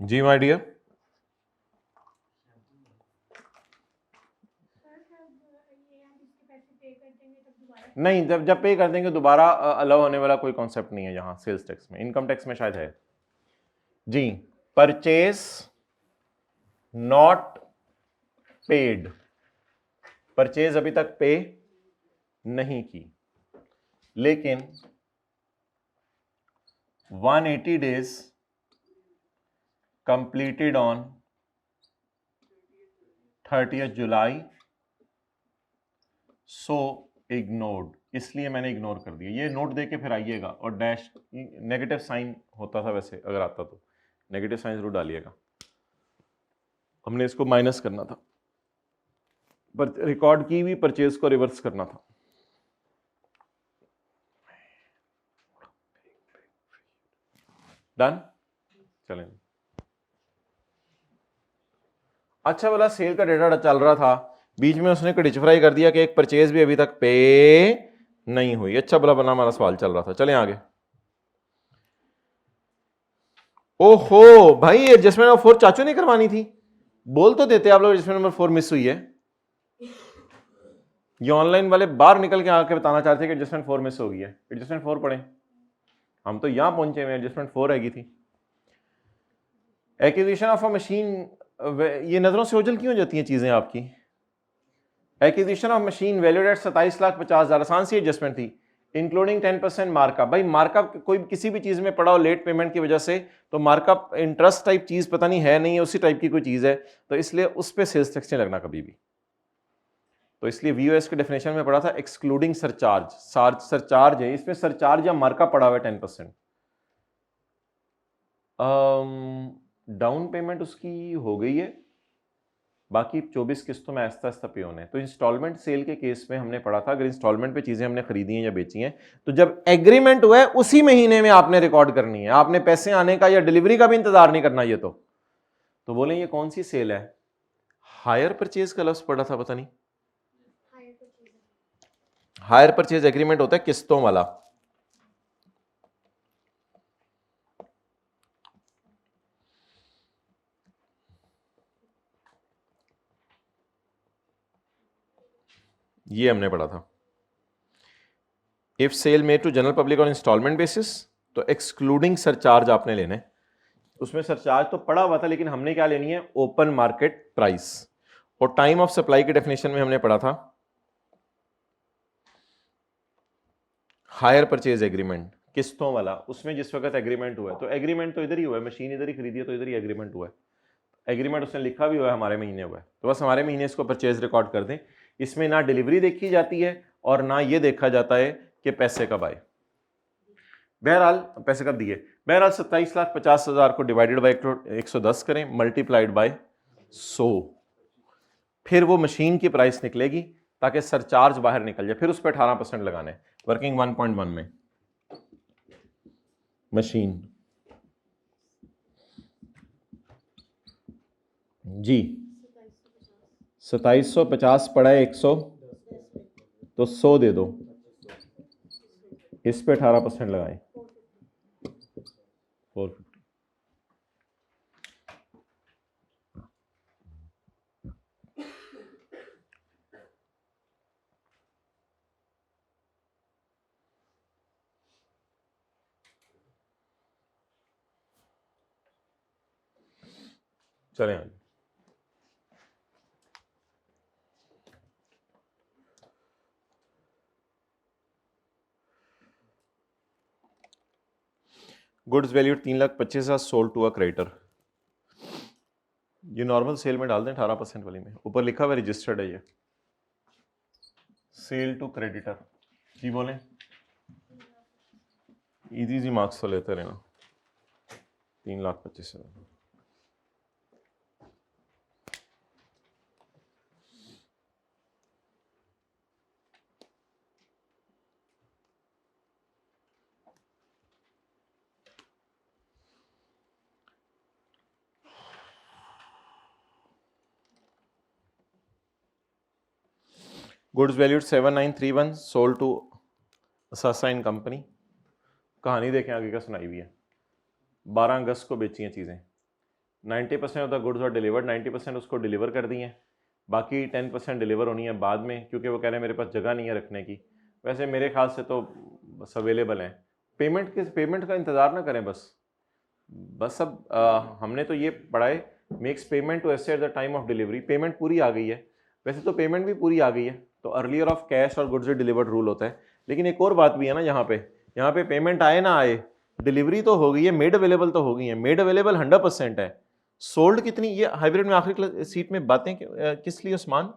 Ji my dear. नहीं, जब पे कर देंगे दोबारा अलाउ होने वाला कोई कॉन्सेप्ट नहीं है यहाँ सेल्स टैक्स में। इनकम टैक्स में शायद है जी। परचेज नॉट पेड, परचेज अभी तक पे नहीं की, लेकिन 180 days completed on 30th July, so ignored, इसलिए मैंने इग्नोर कर दिया। ये नोट देके फिर आइएगा और डैश नेगेटिव साइन होता था वैसे, अगर आता तो नेगेटिव साइन जरूर डालिएगा। हमने इसको माइनस करना था, पर रिकॉर्ड की भी परचेज को रिवर्स करना था। डन, चलें। अच्छा वाला सेल का डेटा चल रहा था, बीच में उसने डिफाई कर दिया कि एक परचेज भी अभी तक पे नहीं हुई। अच्छा भला बना हमारा सवाल चल रहा था। चलें आगे। ओहो भाई, एडजस्टमेंट नंबर 4 चाचू ने करवानी थी, बोल तो देते आप लोग एडजस्टमेंट नंबर 4 मिस हुई है। ये ऑनलाइन वाले बाहर निकल के आके बताना चाहते थे कि एडजस्टमेंट 4 मिस हो गई है। एडजस्टमेंट 4 पढ़े, हम तो यहां पहुंचे हुए, एडजस्टमेंट 4 आएगी थी। एक्विजिशन ऑफ अ मशीन, ये नजरों से ओझल क्यों हो जाती हैं चीजें आपकी। Acquisition of machine valued at 27,50,000, आसान सी एडजस्टमेंट थी, इंक्लूडिंग 10% मार्कअप। भाई मार्कअप कोई किसी भी चीज में पड़ा हो लेट पेमेंट की वजह से, तो मार्कअप इंटरेस्ट टाइप चीज पता नहीं है नहीं है, उसी टाइप की कोई चीज है, तो इसलिए उस पर सेल्स टैक्स नहीं लगना कभी भी। तो इसलिए वीओएस के डेफिनेशन में पड़ा था एक्सक्लूडिंग सरचार्ज, सरचार्ज है इसमें, सरचार्ज या मार्कअप पड़ा हुआ है 10%। डाउन पेमेंट उसकी हो गई है, बाकी 24 किस्तों में आहिस्ता आहिस्ता पे होने। तो इंस्टॉलमेंट सेल के केस में हमने पढ़ा था, अगर इंस्टॉलमेंट पे चीजें हमने खरीदी हैं या बेची हैं, तो जब एग्रीमेंट हुआ है उसी महीने में आपने रिकॉर्ड करनी है, आपने पैसे आने का या डिलीवरी का भी इंतजार नहीं करना। ये तो बोले ये कौन सी सेल है। हायर परचेज का लफ्ज पढ़ा था, पता नहीं। हायर परचेज एग्रीमेंट होता है किस्तों वाला। ये हमने पढ़ा था। If sale made to general public on instalment basis, तो एक्सक्लूडिंग सरचार्ज आपने लेने। उसमें सरचार्ज तो पड़ा हुआ था, लेकिन हमने क्या लेनी है, ओपन मार्केट प्राइस। और टाइम ऑफ सप्लाई के डेफिनेशन में हमने पढ़ा था हायर परचेज एग्रीमेंट किस्तों वाला, उसमें जिस वक्त एग्रीमेंट हुआ है, तो एग्रीमेंट तो इधर ही हुआ है, मशीन इधर ही खरीदी है तो इधर ही एग्रीमेंट हुआ है। एग्रीमेंट उसने लिखा भी हुआ है हमारे महीने हुआ है, तो बस हमारे महीने इसको परचेज रिकॉर्ड कर दें। इसमें ना डिलीवरी देखी जाती है और ना ये देखा जाता है कि पैसे कब आए। बहरहाल पैसे कब दिए, बहरहाल 27,50,000 को डिवाइडेड बाई 110 करें, मल्टीप्लाइड बाय 100, फिर वो मशीन की प्राइस निकलेगी ताकि सरचार्ज बाहर निकल जाए, फिर उस पर 18% लगाने। वर्किंग 1.1 में मशीन जी 2750 पड़ा है 100, तो 100 दे दो, इस पे 18% लगाएं, 450। चलें आगे। Goods valued 3,25,000 sold to a creditor. ये नॉर्मल सेल में डाल दें 18% वाली में, ऊपर लिखा हुआ रजिस्टर्ड है ये, सेल टू क्रेडिटर। जी बोलें, इजी मार्क्स तो लेते रहना। 3,25,000 गुड्स वैल्यूड 7,931 सोल्ड टू असासा इन कंपनी। कहानी देखें आगे का सुनाई हुई है। 12 अगस्त को बेची हैं चीज़ें, 90% off the goods are delivered, 90% उसको डिलीवर कर दिए, बाकी 10% डिलीवर होनी है बाद में, क्योंकि वो कह रहे हैं मेरे पास जगह नहीं है रखने की। वैसे मेरे ख्याल से तो बस अवेलेबल हैं। पेमेंट का इंतज़ार ना करें बस अब हमने तो ये पढ़ा है, makes payment to asset at the time of delivery. Payment पूरी आ गई है, वैसे तो पेमेंट भी पूरी आ गई है, तो अर्लियर ऑफ कैश और गुड्स डिलीवर्ड रूल होता है। लेकिन एक और बात भी है ना, यहाँ पे पेमेंट आए ना आए, डिलीवरी तो हो गई है, मेड अवेलेबल तो हो गई है। मेड अवेलेबल 100% है। सोल्ड कितनी, ये हाइब्रिड में आखिरी सीट में बातें किस लिए उस्मान?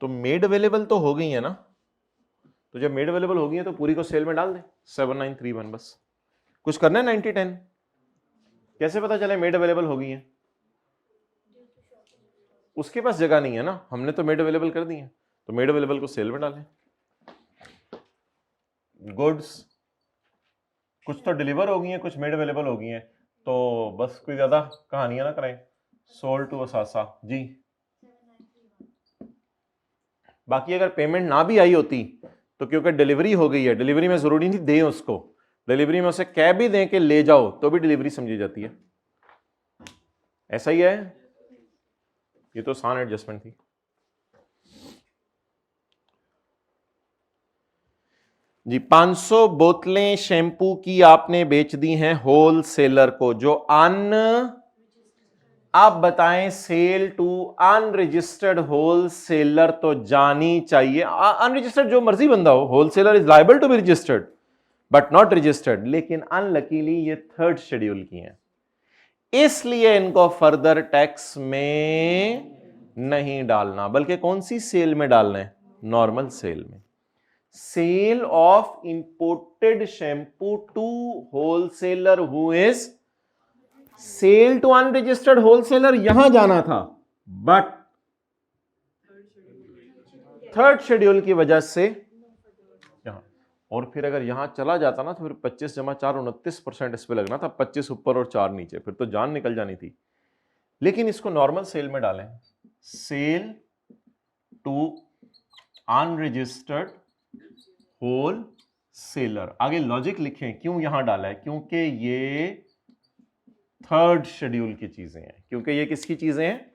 तो मेड अवेलेबल तो हो गई है ना, तो जब मेड अवेलेबल हो गई है तो पूरी को सेल में डाल दें 7931। बस कुछ करना है 9010, कैसे पता चले मेड अवेलेबल हो गई है? उसके पास जगह नहीं है ना, हमने तो मेड अवेलेबल कर दी है, तो मेड अवेलेबल को सेल में डालें। गुड्स कुछ तो डिलीवर हो गई हैं, कुछ मेड अवेलेबल हो गई हैं, तो बस कोई ज्यादा कहानियां ना करें। सोल्ड टू असासा जी। बाकी अगर पेमेंट ना भी आई होती तो क्योंकि डिलीवरी हो गई है, डिलीवरी में जरूरी नहीं दें उसको, डिलीवरी में उसे कह भी दें कि ले जाओ तो भी डिलीवरी समझी जाती है। ऐसा ही है, ये तो आसान एडजस्टमेंट थी जी। 500 बोतलें शैम्पू की आपने बेच दी हैं होल सेलर को, जो आप बताएं sale to unregistered whole seller तो जानी चाहिए। अनरजिस्टर्ड जो मर्जी बंदा हो, whole seller is liable to be registered but not registered, लेकिन अनलकीली ये 3rd शेड्यूल की हैं, इसलिए इनको फर्दर टैक्स में नहीं डालना, बल्कि कौन सी सेल में डालना है? नॉर्मल सेल में। Sale of imported shampoo to wholesaler who is sale to unregistered wholesaler, यहां जाना था, बट 3rd शेड्यूल की वजह से यहां, और फिर अगर यहां चला जाता ना तो फिर 25 जमा 4 29% इस पे लगना था, 25 ऊपर और 4 नीचे, फिर तो जान निकल जानी थी। लेकिन इसको नॉर्मल सेल में डालें, sale to unregistered whole seller. आगे लॉजिक लिखें क्यों यहां डाला है, क्योंकि ये 3rd शेड्यूल की चीजें हैं। क्योंकि ये किसकी चीजें हैं?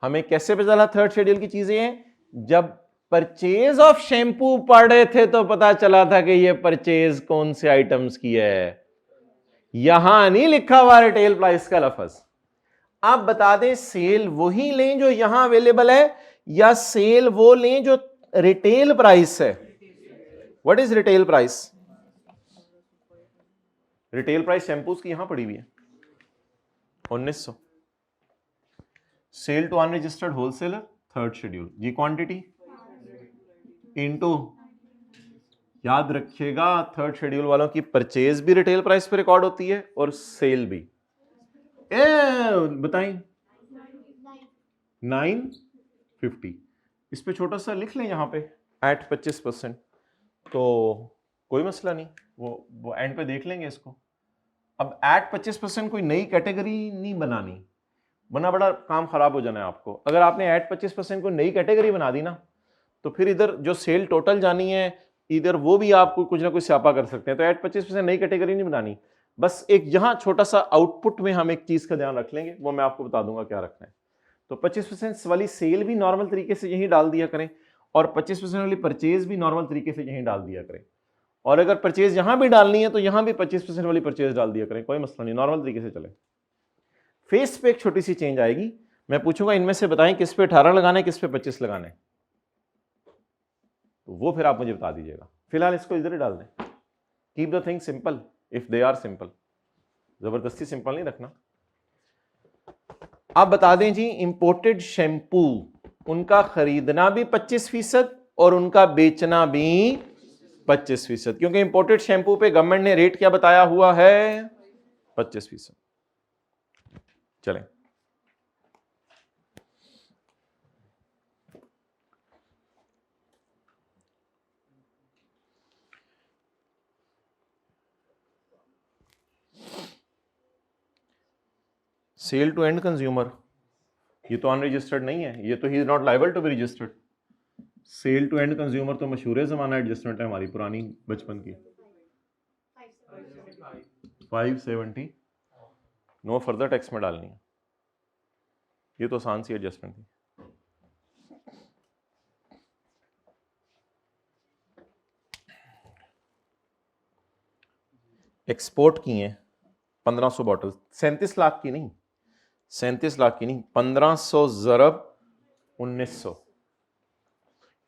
हमें कैसे पता चला 3rd शेड्यूल की चीजें हैं? जब परचेज ऑफ शैम्पू पढ़ रहे थे तो पता चला था कि ये परचेज कौन से आइटम्स की है, यहां नहीं लिखा हुआ रिटेल प्राइस का लफ्ज। आप बता दें सेल वही लें जो यहां अवेलेबल है, या सेल वो लें जो रिटेल प्राइस है? What is retail price? Retail price shampoos की यहां पड़ी हुई है 1900। Sale to unregistered wholesaler 3rd schedule जी। क्वांटिटी इनटू, याद रखिएगा 3rd शेड्यूल वालों की परचेज भी रिटेल प्राइस पे रिकॉर्ड होती है और सेल भी। बताएं 950। इस पे छोटा सा लिख लें यहां पे एट 25%, तो कोई मसला नहीं, वो एंड पे देख लेंगे इसको। अब एट 25% कोई नई कैटेगरी नहीं बनानी, वरना बड़ा काम खराब हो जाना है आपको। अगर आपने एट 25% को नई कैटेगरी बना दी ना, तो फिर इधर जो सेल टोटल जानी है, इधर वो भी आपको कुछ ना कुछ स्यापा कर सकते हैं। तो एट 25% नई कैटेगरी नहीं बनानी, बस एक यहां छोटा सा आउटपुट में हम एक चीज का ध्यान रख लेंगे, वो मैं आपको बता दूंगा क्या रखना है। तो 25% वाली सेल भी नॉर्मल तरीके से यहीं डाल दिया करें, और 25% वाली परचेज भी नॉर्मल तरीके से यहीं डाल दिया करें। और अगर परचेज यहां भी डालनी है तो यहां भी 25% वाली परचेज डाल दिया करें, कोई मसला नहीं, नॉर्मल तरीके से चले। फेस पे एक छोटी सी चेंज आएगी, मैं पूछूंगा इनमें से बताएं किस पे 18 लगाने, किस पे 25 लगाने, तो वो फिर आप मुझे बता दीजिएगा। फिलहाल इसको इधर ही डाल दें। Keep the thing simple if they are simple, जबरदस्ती सिंपल नहीं रखना। आप बता दें जी, इंपोर्टेड शैम्पू उनका खरीदना भी 25% और उनका बेचना भी 25%, क्योंकि इंपोर्टेड शैम्पू पे गवर्नमेंट ने रेट क्या बताया हुआ है? 25%। चलें, सेल टू एंड कंज्यूमर, ये तो अनरजिस्टर्ड नहीं है, ये तो ही is not liable to be registered. Sale to end consumer तो मशहूर जमाना एडजस्टमेंट है हमारी पुरानी बचपन की। 570, नो फर्दर टैक्स में डालनी है। ये तो आसान सी एडजस्टमेंट थी। एक्सपोर्ट की हैं 1500 बॉटल, 37 लाख की नहीं, 37 लाख की नहीं, 1500 ज़रब 1900।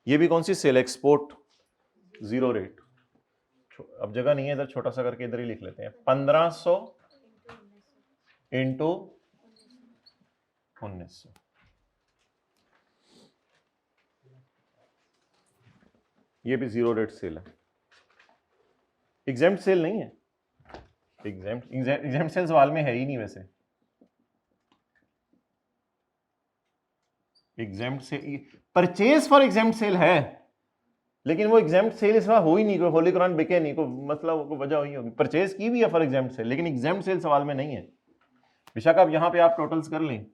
ये भी कौन सी सेल? Export, zero rate. अब जगह नहीं है इधर, छोटा सा करके इधर ही लिख लेते हैं। 1500 इंटू 1900। ये भी जीरो रेट सेल है, एग्जेम्प्ट सेल नहीं है। एग्जेम्प्ट सेल सवाल में है ही नहीं वैसे। एग्जेम्प्ट से परचेज फॉर एग्जेम्प्ट सेल है, लेकिन वो एग्जेम्प्ट सेल इस बार हो ही नहीं, कोई होली कुरान बिके नहीं, कोई मतलब कोई वजह हुई होगी। परचेज की भी है फॉर एग्जेम्प्ट सेल, लेकिन एग्जेम्प्ट सेल सवाल में नहीं है। बेशक आप यहां पे आप टोटल्स कर लें,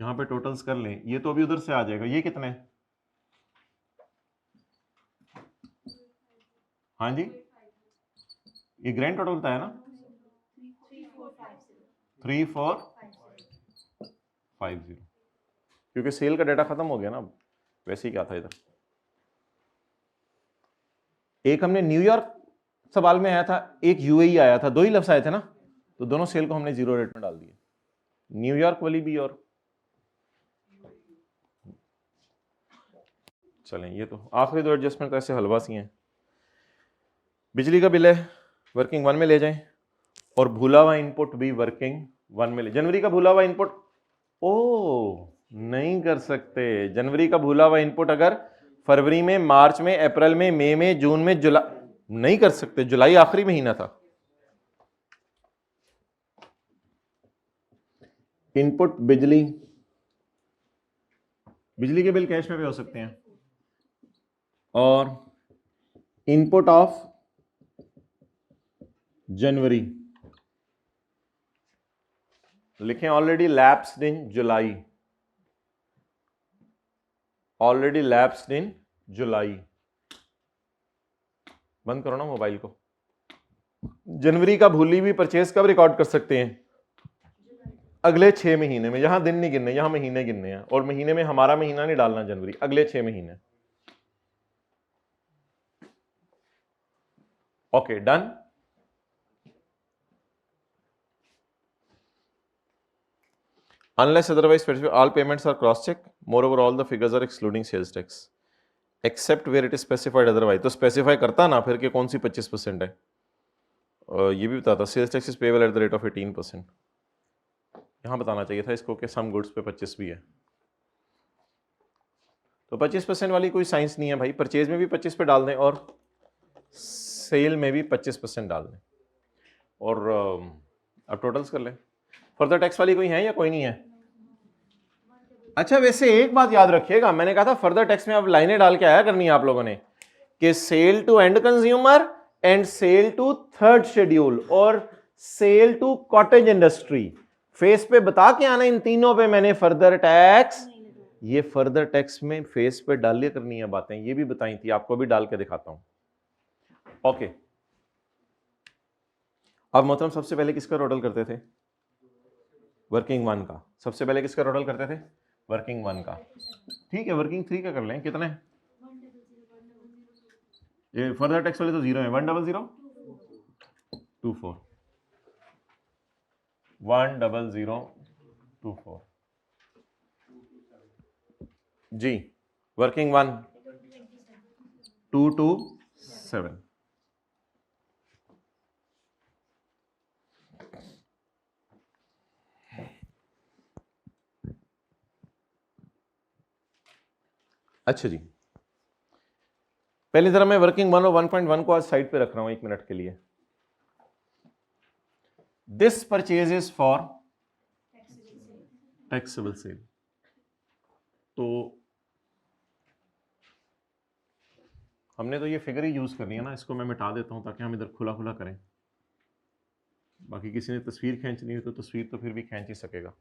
यहां पे टोटल्स कर लें, ये तो अभी उधर से आ जाएगा। ये कितने? हाँ जी, ये ग्रैंड टोटल बताया ना, 3450, क्योंकि सेल का डाटा खत्म हो गया ना। अब वैसे ही क्या था इधर, एक हमने न्यूयॉर्क सवाल में आया था, एक यूएई आया था, दो ही लफ्ज आए थे ना, तो दोनों सेल को हमने जीरो रेट में डाल दिया, न्यूयॉर्क वाली भी। और चलें, ये तो आखिरी दो एडजस्टमेंट तो ऐसे हलवा सी हैं। बिजली का बिल है वर्किंग 1 में ले जाएं, और भूला हुआ इनपुट भी वर्किंग 1 में ले। जनवरी का भूला हुआ इनपुट ओ नहीं कर सकते। जनवरी का भूला हुआ इनपुट अगर फरवरी में, मार्च में, अप्रैल में, मई में, जून में, जुलाई नहीं कर सकते। जुलाई आखिरी महीना था। इनपुट बिजली, बिजली के बिल कैश में भी हो सकते हैं, और इनपुट ऑफ जनवरी लिखें ऑलरेडी लैप्स्ड इन जुलाई, ऑलरेडी लैप्स्ड इन जुलाई। बंद करो ना मोबाइल को। जनवरी का भूली भी परचेज कब रिकॉर्ड कर सकते हैं? अगले 6 महीने में। यहां दिन नहीं गिनने, यहां महीने गिनने हैं, और महीने में हमारा महीना नहीं डालना जनवरी, अगले 6 महीने। Okay done. Unless otherwise specified, all payments are cross-checked. Moreover, all the figures are excluding sales tax, except where it is specified otherwise. तो specify करता ना फिर कि कौन सी 25% है। ये भी बताता sales tax is payable at the rate of 18%। यहाँ बताना चाहिए था इसको कि सम गुड्स पे 25 भी है। तो 25% वाली कोई साइंस नहीं है भाई। परचेज में भी 25 पे डाल दें और सेल में भी 25% डाल दें, और अब टोटल्स कर लें। फर्दर टैक्स वाली कोई है या कोई नहीं है? अच्छा, वैसे एक बात याद रखिएगा, मैंने कहा था फर्दर टैक्स में अब लाइनें डाल के आया करनी है आप लोगों ने, कि sale to end consumer and sale to third schedule और sale to cottage industry. Face पे बता के आना इन तीनों पे मैंने फर्दर टैक्स, ये फर्दर टैक्स में फेस पे डाल लिया करनी है बातें, ये भी बताई थी, आपको भी डाल के दिखाता हूं। ओके, अब मोहतरम सबसे पहले किसका टोटल करते थे? वर्किंग 1 का। सबसे पहले किसका टोटल करते थे? वर्किंग 1 का। ठीक है, वर्किंग 3 का कर लें। कितने? ये फर्दर टैक्स वाले तो 0 है। 10024 10024 जी। वर्किंग 1 227। अच्छा जी, पहली तरह मैं वर्किंग 1 और 1.1 को आज साइड पे रख रहा हूं 1 मिनट के लिए। This purchase is for taxable sale. तो हमने तो ये फिगर ही यूज करनी है ना, इसको मैं मिटा देता हूं ताकि हम इधर खुला खुला करें। बाकी किसी ने तस्वीर खींचनी हो तो तस्वीर तो फिर भी खींच ही सकेगा।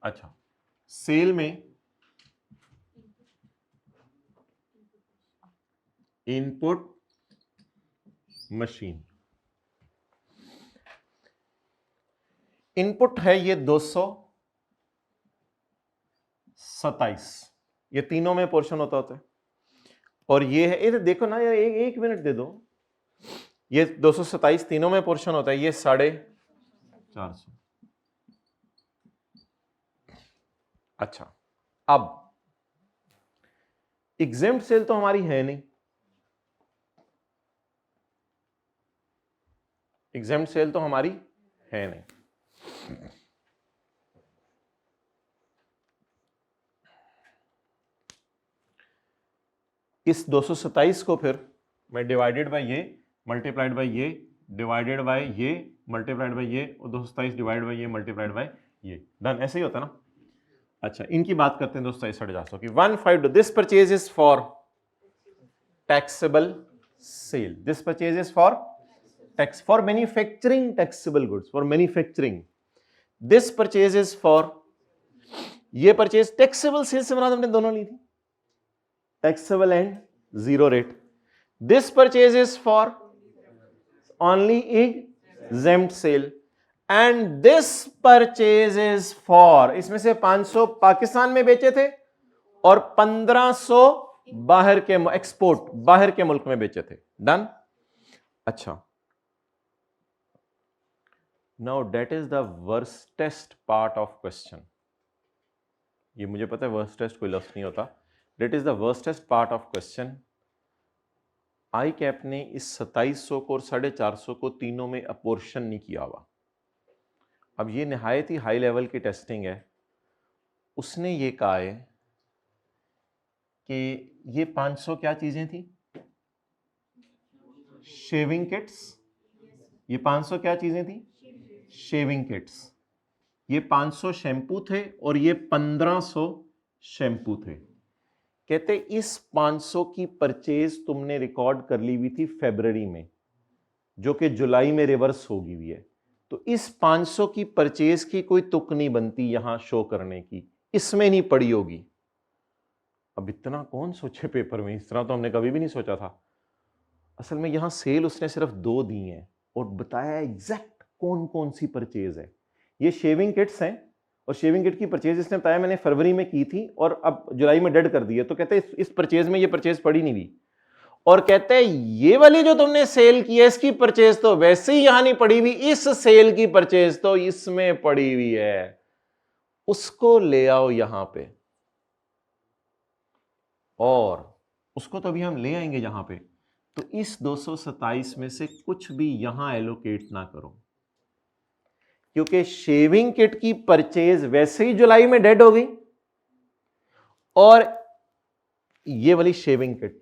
अच्छा, सेल में इनपुट मशीन, इनपुट है ये 227, ये तीनों में पोर्शन होता है। और ये है, ये देखो ना यार, एक मिनट दे दो, ये 227 तीनों में पोर्शन होता है, ये 450। अच्छा, अब एग्जेम्प्ट सेल तो हमारी है नहीं, एग्जेम्प्ट सेल तो हमारी है नहीं। इस 227 को फिर मैं डिवाइडेड बाय ये, मल्टीप्लाइड बाय ये, डिवाइडेड बाय ये, मल्टीप्लाइड बाय ये, और 227 डिवाइड बाय ये, मल्टीप्लाइड बाय ये, डन। ऐसे ही होता ना। अच्छा, इनकी बात करते हैं 227 की। 152, this purchase is for taxable sale, this purchase is for tax, for manufacturing taxable goods, for manufacturing. This purchase is for, ये परचेज टैक्सेबल सेल से मुराद हमने दोनों ली थी, taxable and zero rate. This purchase is for only exempt sale and this purchase is for, इसमें से 500 पाकिस्तान में बेचे थे और 1500 बाहर के एक्सपोर्ट, बाहर के मुल्क में बेचे थे, डन। अच्छा, now that is the worstest part of question, ये मुझे पता है worstest कोई लफ्ज नहीं होता, That is the worstest part of question. I cap ने इस 2700 को और 450 को तीनों में अपोर्शन नहीं किया हुआ। अब ये निहायत ही हाई लेवल की टेस्टिंग है। उसने ये कहा है कि ये 500 क्या चीजें थी, शेविंग किट्स, ये 500 क्या चीजें थी, शेविंग किट्स, ये 500 शैम्पू थे और ये 1500 शैम्पू थे। कहते इस 500 की परचेज तुमने रिकॉर्ड कर ली हुई थी फरवरी में, जो कि जुलाई में रिवर्स होगी हुई है, तो इस 500 की परचेज की कोई तुक नहीं बनती यहां शो करने की, इसमें नहीं पड़ी होगी। अब इतना कौन सोचे पेपर में, इस तरह तो हमने कभी भी नहीं सोचा था। असल में यहां सेल उसने सिर्फ 2 दी हैं और बताया एग्जैक्ट कौन कौन सी परचेज है। ये शेविंग किट्स हैं और शेविंग किट की परचेज इसने बताया मैंने फरवरी में की थी और अब जुलाई में डेड कर दी है, तो कहते हैं इस परचेज में ये परचेज पड़ी नहीं हुई। और कहते हैं ये वाली जो तुमने सेल की है इसकी परचेज तो वैसे ही यहां नहीं पड़ी हुई, इस सेल की परचेज तो इसमें पड़ी हुई है, उसको ले आओ यहां पे। और उसको तो अभी हम ले आएंगे यहां पे। तो इस 227 में से कुछ भी यहां एलोकेट ना करो, क्योंकि शेविंग किट की परचेज वैसे ही जुलाई में डेड हो गई और ये वाली शेविंग किट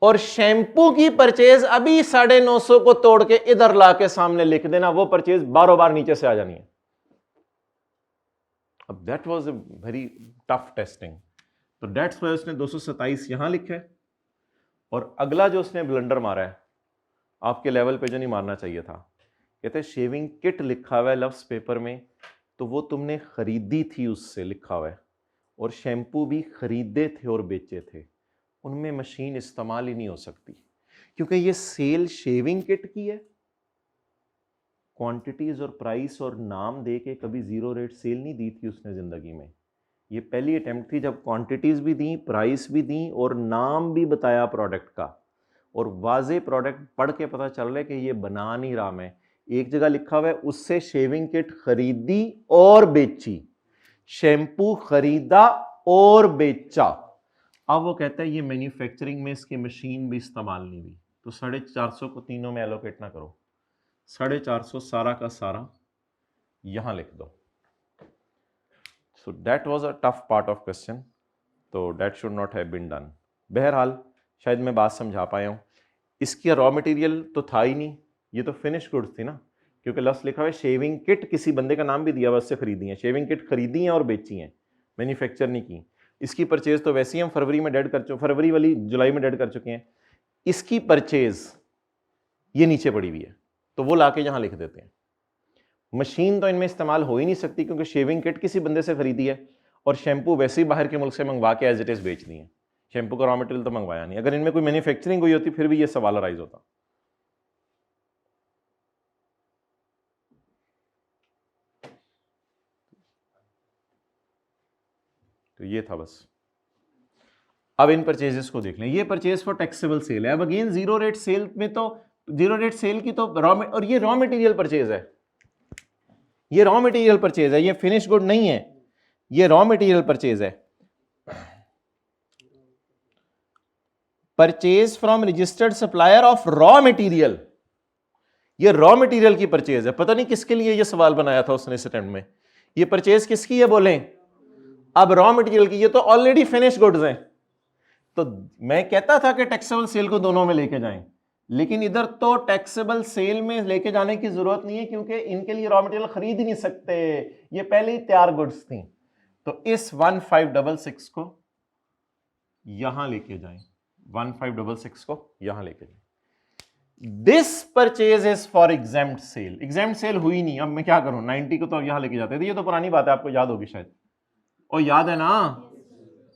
और शैम्पू की परचेज अभी 950 को तोड़ के इधर लाके सामने लिख देना, वो परचेज बारों बार नीचे से आ जानी है। अब that was a very tough testing, तो दैट्स वाई उसने 227 यहां लिखा है। और अगला जो उसने ब्लंडर मारा है, आपके लेवल पे जो नहीं मारना चाहिए था, कहते हैं शेविंग किट लिखा हुआ है लफ्स पेपर में, तो वो तुमने खरीदी थी उससे लिखा हुआ है, और शैम्पू भी खरीदे थे और बेचे थे, उनमें मशीन इस्तेमाल ही नहीं हो सकती, क्योंकि ये सेल शेविंग किट की है। क्वांटिटीज और प्राइस और नाम दे के कभी जीरो रेट सेल नहीं दी थी उसने जिंदगी में। ये पहली अटेम्प्ट थी जब क्वांटिटीज भी दी, प्राइस भी दी और नाम भी बताया प्रोडक्ट का, और वाजे प्रोडक्ट पढ़ के पता चल रहा है कि ये बना नहीं रहा मैं। एक जगह लिखा हुआ है उससे शेविंग किट खरीदी और बेची, शैम्पू खरीदा और बेचा। अब वो कहता है ये मैन्युफैक्चरिंग में इसकी मशीन भी इस्तेमाल नहीं हुई, तो 450 को तीनों में एलोकेट ना करो, 450 सारा का सारा यहां लिख दो। So that was a tough part of question, तो that should not have been done. बहरहाल शायद मैं बात समझा पाया हूँ। इसकी रॉ मटेरियल तो था ही नहीं, ये तो फिनिश गुड्स थी ना, क्योंकि लफ्ज़ लिखा हुआ है शेविंग किट, किसी बंदे का नाम भी दिया हुआ, उससे खरीदी है। शेविंग किट खरीदी हैं और बेची हैं, मैन्युफैक्चर नहीं की। इसकी परचेज तो वैसे ही हम फरवरी में डेड कर चुके, फरवरी वाली जुलाई में डेड कर चुके हैं। इसकी परचेज ये नीचे पड़ी हुई है, तो वो लाके यहाँ लिख देते हैं। मशीन तो इनमें इस्तेमाल हो ही नहीं सकती, क्योंकि शेविंग किट किसी बंदे से खरीदी है और शैम्पू वैसे ही बाहर के मुल्क से मंगवा के एज इट इज बेच दी है। शैम्पू का रॉ मटेरियल तो मंगवाया नहीं, अगर इनमें कोई मैन्युफैक्चरिंग हुई होती फिर भी ये सवाल अराइज होता। तो ये था बस। अब इन परचेजेस को देख लें, ये परचेज फॉर टैक्सेबल सेल है। अब अगेन जीरो रेट सेल में तो जीरो रेट सेल की तो और ये रॉ मटेरियल परचेज है, ये रॉ मटेरियल परचेज है, ये फिनिश गुड नहीं है, ये रॉ मटेरियल परचेज है। Purchase from registered supplier of raw material, ये रॉ मटेरियल की परचेज है। पता नहीं किसके लिए ये सवाल बनाया था उसने इस अटेम्प्ट में, ये परचेज किसकी है बोलें? अब रॉ मटेरियल की, ये तो ऑलरेडी फिनिश गुड्स हैं। तो मैं कहता था कि टैक्सेबल सेल को दोनों में लेके जाएं, लेकिन इधर तो टैक्सेबल सेल में लेके जाने की जरूरत नहीं है क्योंकि इनके लिए रॉ मटेरियल खरीद ही नहीं सकते, ये पहले ही तैयार गुड्स थी। तो इस 1566 को यहां लेके जाएं, 1566 को यहां लेके जाएं। This purchase is for exempt sale, exempt sale हुई नहीं, अब मैं क्या करूं? 90 को तो यहां लेके जाते थे, ये तो पुरानी बात है, आपको याद होगी शायद, और याद है ना?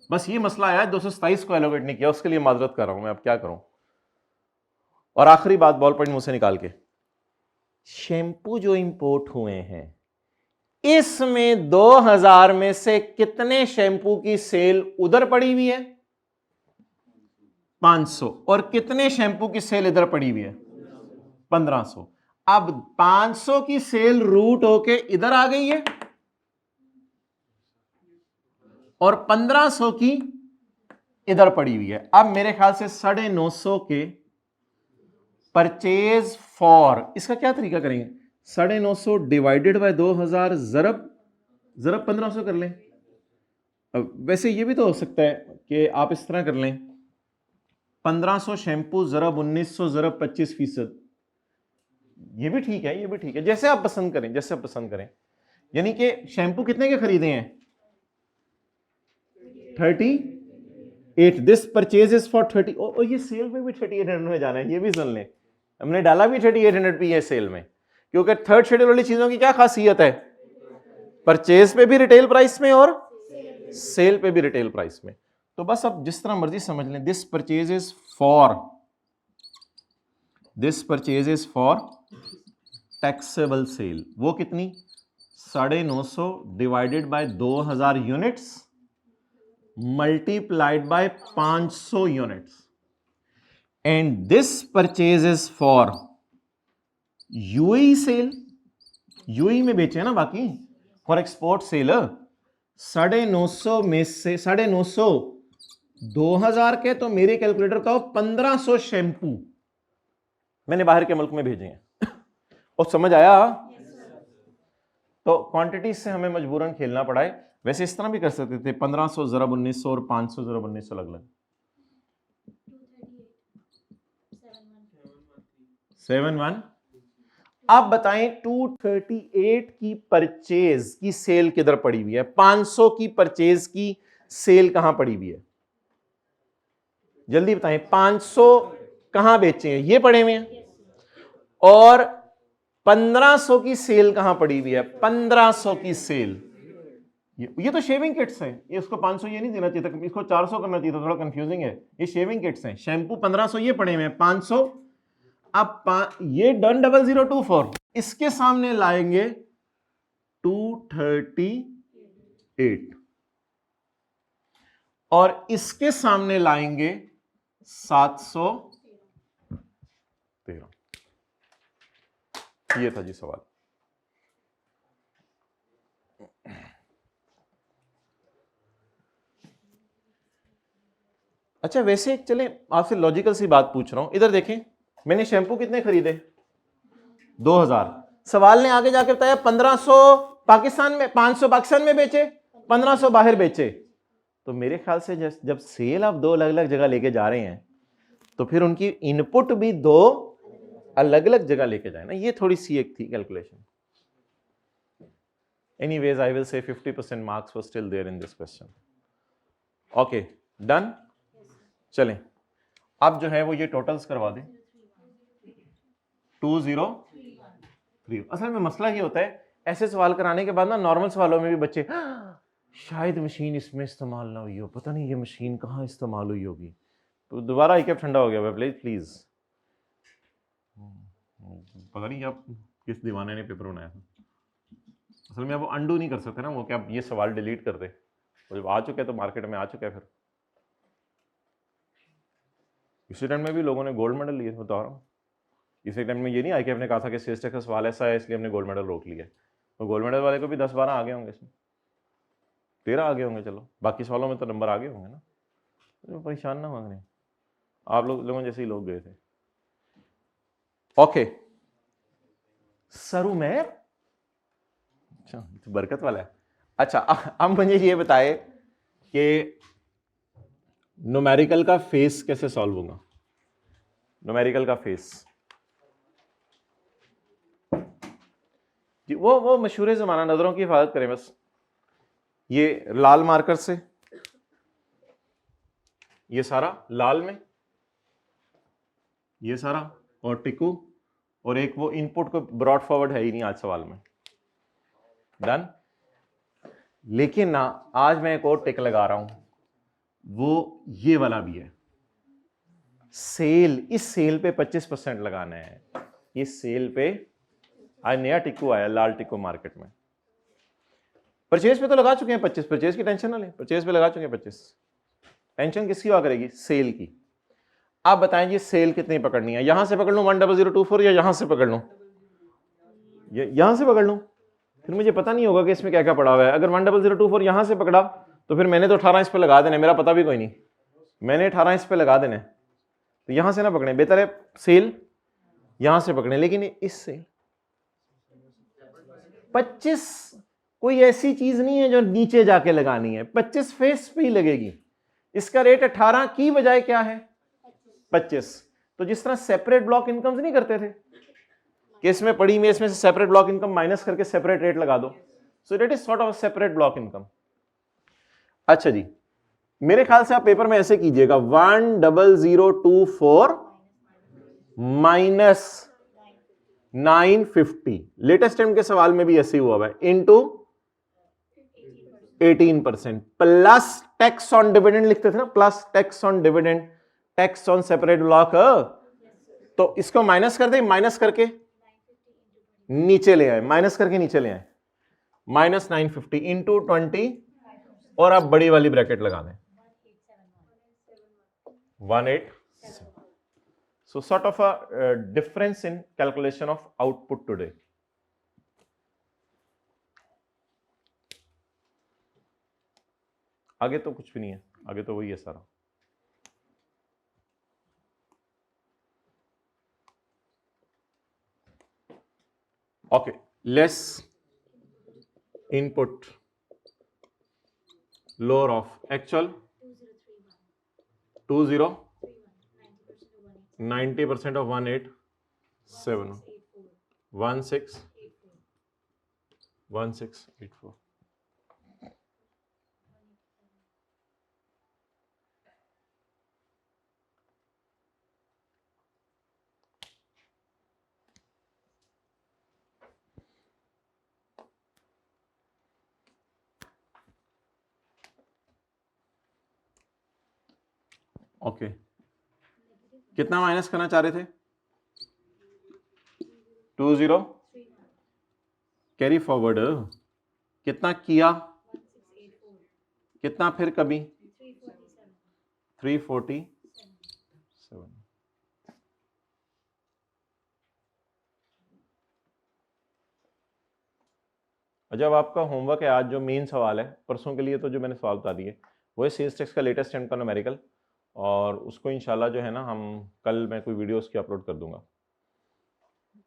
बस ये मसला आया 227 को एलोकेट नहीं किया, उसके लिए माजरत कर रहा हूं मैं, अब क्या करूं। और आखिरी बात बॉल पॉइंट मुझसे निकाल के, शैम्पू जो इंपोर्ट हुए हैं इसमें 2000 में से कितने शैम्पू की सेल उधर पड़ी हुई है? 500। और कितने शैम्पू की सेल इधर पड़ी हुई है? 1500। अब 500 की सेल रूट होके इधर आ गई है और 1500 की इधर पड़ी हुई है। अब मेरे ख्याल से 950 के परचेज फॉर, इसका क्या तरीका करेंगे? 950 डिवाइडेड बाय 2000 जरब 1500 कर लें। अब वैसे ये भी तो हो सकता है कि आप इस तरह कर लें, 1500 शैम्पू जरब 1900 जरब 25%, ये भी ठीक है, ये भी ठीक है, जैसे आप पसंद करें, जैसे आप पसंद करें। यानी कि शैम्पू कितने के खरीदे हैं? 38। This purchase is for 30। और ये सेल में भी 3800 में जाना है, ये भी सुन लें, हमने डाला भी 3800 पे है सेल में, क्योंकि थर्ड शेड्यूल वाली चीजों की क्या खासियत है? परचेज पे भी रिटेल प्राइस में और सेल पे भी रिटेल प्राइस में। तो बस अब जिस तरह मर्जी समझ लें, this purchase is for taxable sale. वो कितनी? 950 divided by 2000 units multiplied by 500 units, and this purchase is for UAE sale, UAE में बेचे ना बाकी, फॉर एक्सपोर्ट सेल। 950 में से 950 2000 के, तो मेरे कैलकुलेटर का 1500 शैम्पू मैंने बाहर के मुल्क में भेजे हैं। और समझ आया? तो क्वांटिटी से हमें मजबूरन खेलना पड़ा है। वैसे इस तरह भी कर सकते थे, 1500 जरब 1900 और 500 जरब 1900 अलग अलग। 71। अब बताएं 238 की परचेज की सेल किधर पड़ी हुई है? 500 की परचेज की सेल कहां पड़ी हुई है? जल्दी बताएं, 500 कहां बेचे हैं? ये पड़े हुए हैं। और 1500 की सेल कहां पड़ी हुई है? 1500 की सेल, ये तो शेविंग किट्स हैं, ये उसको 500 ये नहीं देना चाहिए था, इसको 400 करना चाहिए था, थोड़ा कंफ्यूजिंग है। ये शेविंग किट्स हैं, शैम्पू 1500 ये पड़े हुए हैं, 500। अब ये डन 0024, इसके सामने लाएंगे 238 और इसके सामने लाएंगे 713। ये था जी सवाल। अच्छा वैसे चले आपसे लॉजिकल सी बात पूछ रहा हूं, इधर देखें, मैंने शैम्पू कितने खरीदे? 2000। सवाल ने आगे जाकर बताया 1500 पाकिस्तान में, 500 पाकिस्तान में बेचे, 1500 बाहर बेचे। तो मेरे ख्याल से जब सेल आप दो अलग अलग जगह लेके जा रहे हैं तो फिर उनकी इनपुट भी दो अलग अलग जगह लेके जाए ना, ये थोड़ी सी एक थी calculation. Anyways I will say 50% marks were still there in this question. Okay done. चलें अब जो है वो ये टोटल्स करवा दें। 203। असल में मसला ये होता है ऐसे सवाल कराने के बाद ना नॉर्मल सवालों में भी बच्चे शायद मशीन इसमें इस्तेमाल ना हुई हो, पता नहीं ये मशीन कहाँ इस्तेमाल हुई होगी। तो दोबारा आई कैप ठंडा हो गया प्लीज प्लीज। पता नहीं आप किस दीवाने ने पेपर बनाया था। असल में आप अंडू नहीं कर सकते ना, वो क्या ये सवाल डिलीट कर दे, जब आ चुके हैं तो मार्केट में आ चुका है। फिर इसी टाइम में भी लोगों ने गोल्ड मेडल लिए, बता रहा हूँ। इसी टाइम में ये नहीं आया कि हमने कहा था कि सेल्स टैक्स का सवाल ऐसा है इसलिए हमने गोल्ड मेडल रोक लिया। तो गोल्ड मेडल वाले को भी 10-12 आगे होंगे, इसमें 13 आगे होंगे, चलो बाकी सवालों में तो नंबर आगे होंगे ना, तो परेशान ना मांगने। आप लोगों जैसे ही लोग गए थे। ओके सरू में, अच्छा तो बरकत वाला है। अच्छा अब मुझे ये बताए कि न्यूमेरिकल का फेस कैसे सॉल्व होगा। न्यूमेरिकल का फेस वो मशहूर जमाना, नजरों की हिफाजत करें बस। ये लाल मार्कर से ये सारा लाल में, ये सारा और टिकू, और एक वो इनपुट को ब्रॉड फॉरवर्ड है ही नहीं आज सवाल में। डन। लेकिन ना आज मैं एक और टिक लगा रहा हूं, वो ये वाला भी है। सेल, इस सेल पे 25% लगाना है। इस सेल पे आज नया टिक्कू आया, लाल टिक्कू मार्केट में। परचेज पे तो लगा चुके हैं 25, परचेज की टेंशन ना लें, परचेज पे लगा चुके हैं 25। टेंशन किसकी हुआ करेगी? सेल की। आप बताएं जी सेल कितनी पकड़नी है? यहां से पकड़ लूं 10024 या यहां से पकड़ लूं? यहां से पकड़ लूं, फिर मुझे पता नहीं होगा कि इसमें क्या क्या पड़ा हुआ है। अगर 10024 यहां से पकड़ा तो फिर मैंने तो 18 इस पे लगा देने, मेरा पता भी कोई नहीं, मैंने 18 इस पे लगा देने। तो यहां से ना पकड़े, बेहतर है सेल यहां से पकड़े। लेकिन इस सेल 25 कोई ऐसी चीज नहीं है जो नीचे जाके लगानी है, 25 फेस पे ही लगेगी। इसका रेट 18 की बजाय क्या है? 25। तो जिस तरह सेपरेट ब्लॉक इनकम्स नहीं करते थे कि इसमें पड़ी में इसमें से सेपरेट ब्लॉक इनकम माइनस करके सेपरेट रेट लगा दो, so that is sort of separate block income. अच्छा जी, मेरे ख्याल से आप पेपर में ऐसे कीजिएगा 10024 माइनस 950, लेटेस्ट टाइम के सवाल में भी ऐसे ही हुआ है, into 18% plus tax on dividend लिखते थे ना, plus tax on dividend, tax on separate block. तो इसको माइनस कर दे, माइनस करके नीचे ले आए, माइनस करके नीचे ले आए, माइनस 950 इंटू 20, और आप बड़ी वाली ब्रैकेट लगा दें 18। So sort of a difference in calculation of output today. आगे तो कुछ भी नहीं है, आगे तो वही है सारा। Okay, less input, lower of actual 20, 90% of 187, 1684। Okay कितना माइनस करना चाह रहे थे? 20 कैरी फॉरवर्ड, कितना किया, कितना फिर कभी 347। जब आपका होमवर्क है आज, जो मेन सवाल है परसों के लिए, तो जो मैंने सवाल बता दिए वो है सेल्स टैक्स का लेटेस्ट टाइम का न्यूमेरिकल, और उसको इंशाल्लाह जो है ना हम कल मैं कोई वीडियो उसकी अपलोड कर दूंगा।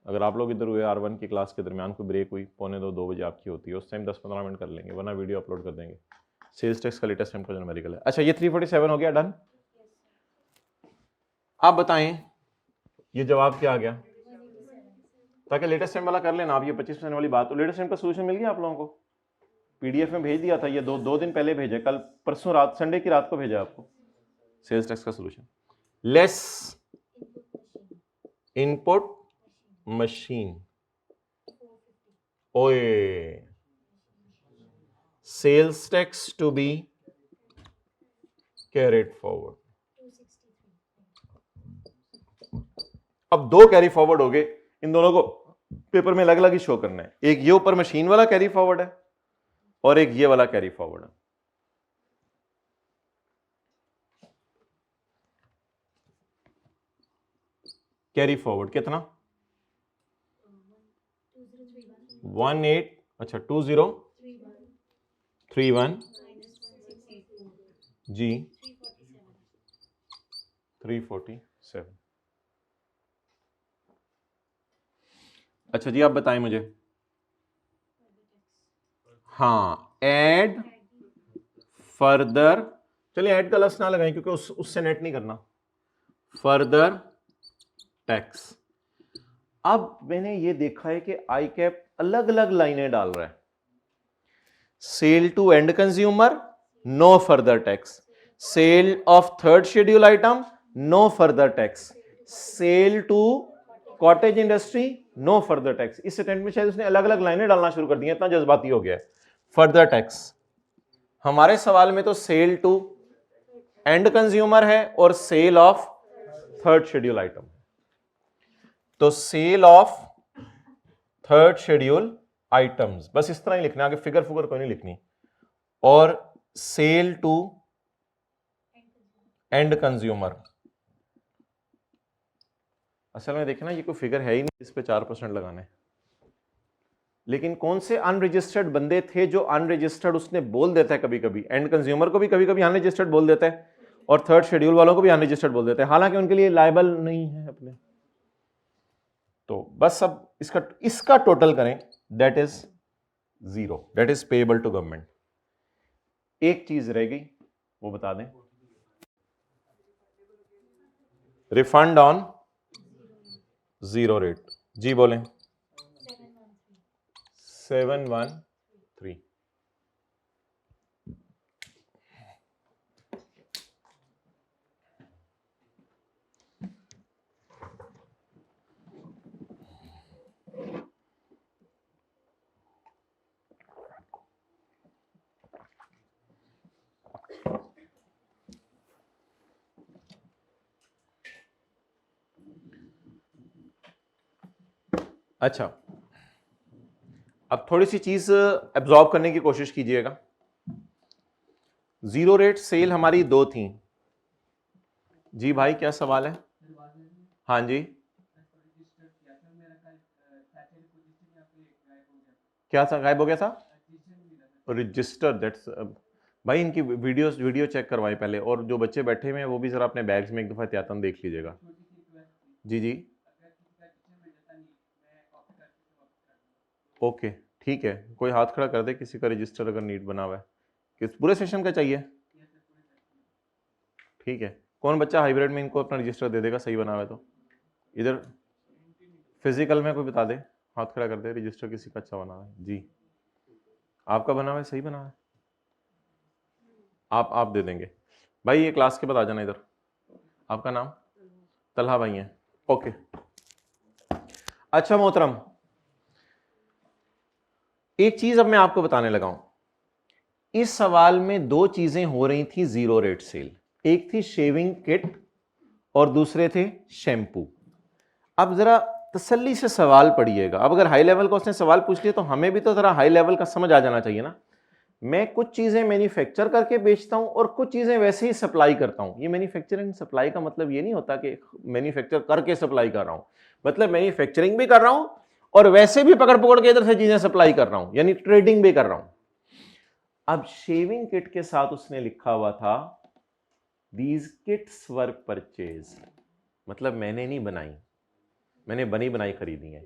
अगर आप लोग इधर हुए R1 की क्लास के दरमियान कोई ब्रेक हुई, 1:45-2 बजे आपकी होती है, उस टाइम 10-15 मिनट कर लेंगे, वरना वीडियो अपलोड कर देंगे। सेल्स टैक्स का लेटेस्ट टाइम का जो न्यूमेरिकल है। अच्छा ये 347 हो गया, डन। आप बताएं ये जवाब क्या आ गया? ताकि लेटेस्ट टाइम वाला कर लेना आप, ये 25% वाली बात। तो लेटेस्ट टाइम का सोल्यूशन मिल गया आप लोगों को, पीडीएफ में भेज दिया था, ये दो दिन पहले भेजे, कल परसों रात, संडे की रात को भेजा आपको सेल्स टैक्स का सोल्यूशन। लेस इनपुट मशीन, ओए sales tax to be carried forward. अब दो कैरी फॉरवर्ड हो गए, इन दोनों को पेपर में अलग अलग ही शो करना है। एक ये ऊपर मशीन वाला कैरी फॉरवर्ड है और एक ये वाला कैरी फॉरवर्ड है। कैरी फॉरवर्ड कितना 18, अच्छा 2031 जी 347। अच्छा जी आप बताएं मुझे, हाँ ऐड फर्दर, चलिए ऐड का लफ्ज़ ना लगाएं क्योंकि उससे नेट नहीं करना, फर्दर टैक्स। अब मैंने ये देखा है कि आई कैप अलग अलग लाइनें डाल रहा है। Sale to end consumer no further tax, sale of third schedule item no further tax, sale to cottage industry no further tax. इस सेंटेंस में शायद उसने अलग अलग लाइनें डालना शुरू कर दी हैं, इतना जज्बाती हो गया है। फर्दर टैक्स, हमारे सवाल में तो सेल टू एंड कंज्यूमर है और sale of third schedule item. तो sale of third schedule items, बस इस तरह ही लिखना, आगे फिगर फुगर कोई नहीं लिखनी, और सेल टू एंड कंज्यूमर। असल में देखना ये कोई फिगर है ही नहीं इस पे 4% लगाने, लेकिन कौन से अनरजिस्टर्ड बंदे थे जो अनरजिस्टर्ड उसने बोल देता है, कभी कभी एंड कंज्यूमर को भी कभी कभी अनरजिस्टर्ड बोल देता है और थर्ड शेड्यूल वालों को भी अनरजिस्टर्ड बोल देता है, हालांकि उनके लिए लायबल नहीं है अपने। तो बस अब इसका टोटल करें, that is 0, that is payable to government. एक चीज रह गई वो बता दें, रिफंड ऑन 0 रेट। जी बोलें 713। अच्छा अब थोड़ी सी चीज एब्जॉर्ब करने की कोशिश कीजिएगा। 0 रेट सेल हमारी 2 थी। जी भाई क्या सवाल है? हाँ जी क्या था, गायब हो गया था? रजिस्टर, दैट्स भाई इनकी वीडियो चेक करवाएं पहले, और जो बच्चे बैठे हुए हैं वो भी जरा अपने बैग्स में एक दफा एहतियातन देख लीजिएगा। जी जी ओके ठीक है, कोई हाथ खड़ा कर दे किसी का रजिस्टर अगर नीट बना हुआ है। किस पूरे सेशन का चाहिए? ठीक है, कौन बच्चा हाइब्रिड में इनको अपना रजिस्टर दे देगा सही बना हुआ है तो? इधर फिजिकल में कोई बता दे, हाथ खड़ा कर दे, रजिस्टर किसी का अच्छा बना हुआ है। जी आपका बना हुआ है, सही बना हुआ है, आप दे देंगे भाई। ये क्लास के बाद आ जाना इधर। आपका नाम? तलहा भाई है, ओके। अच्छा मोहतरम, एक चीज अब मैं आपको बताने लगा हूं। इस सवाल में 2 चीजें हो रही थी 0 रेट सेल, एक थी शेविंग किट और दूसरे थे शैम्पू। अब जरा तसल्ली से सवाल पढ़िएगा। अब अगर हाई लेवल का उसने सवाल पूछ लिया तो हमें भी तो जरा हाई लेवल का समझ आ जाना चाहिए ना। मैं कुछ चीजें मैन्युफैक्चर करके बेचता हूं और कुछ चीजें वैसे ही सप्लाई करता हूं। ये मैन्युफैक्चरिंग सप्लाई का मतलब ये नहीं होता कि मैन्युफैक्चर करके सप्लाई कर रहा हूं, मतलब मैन्युफैक्चरिंग भी कर रहा हूं और वैसे भी पकड़ पकड़ के इधर से चीजें सप्लाई कर रहा हूं, यानी ट्रेडिंग भी कर रहा हूं। अब शेविंग किट के साथ उसने लिखा हुआ था दीज किट्स वर परचेज, मतलब मैंने नहीं बनाई, मैंने बनी बनाई खरीदी है।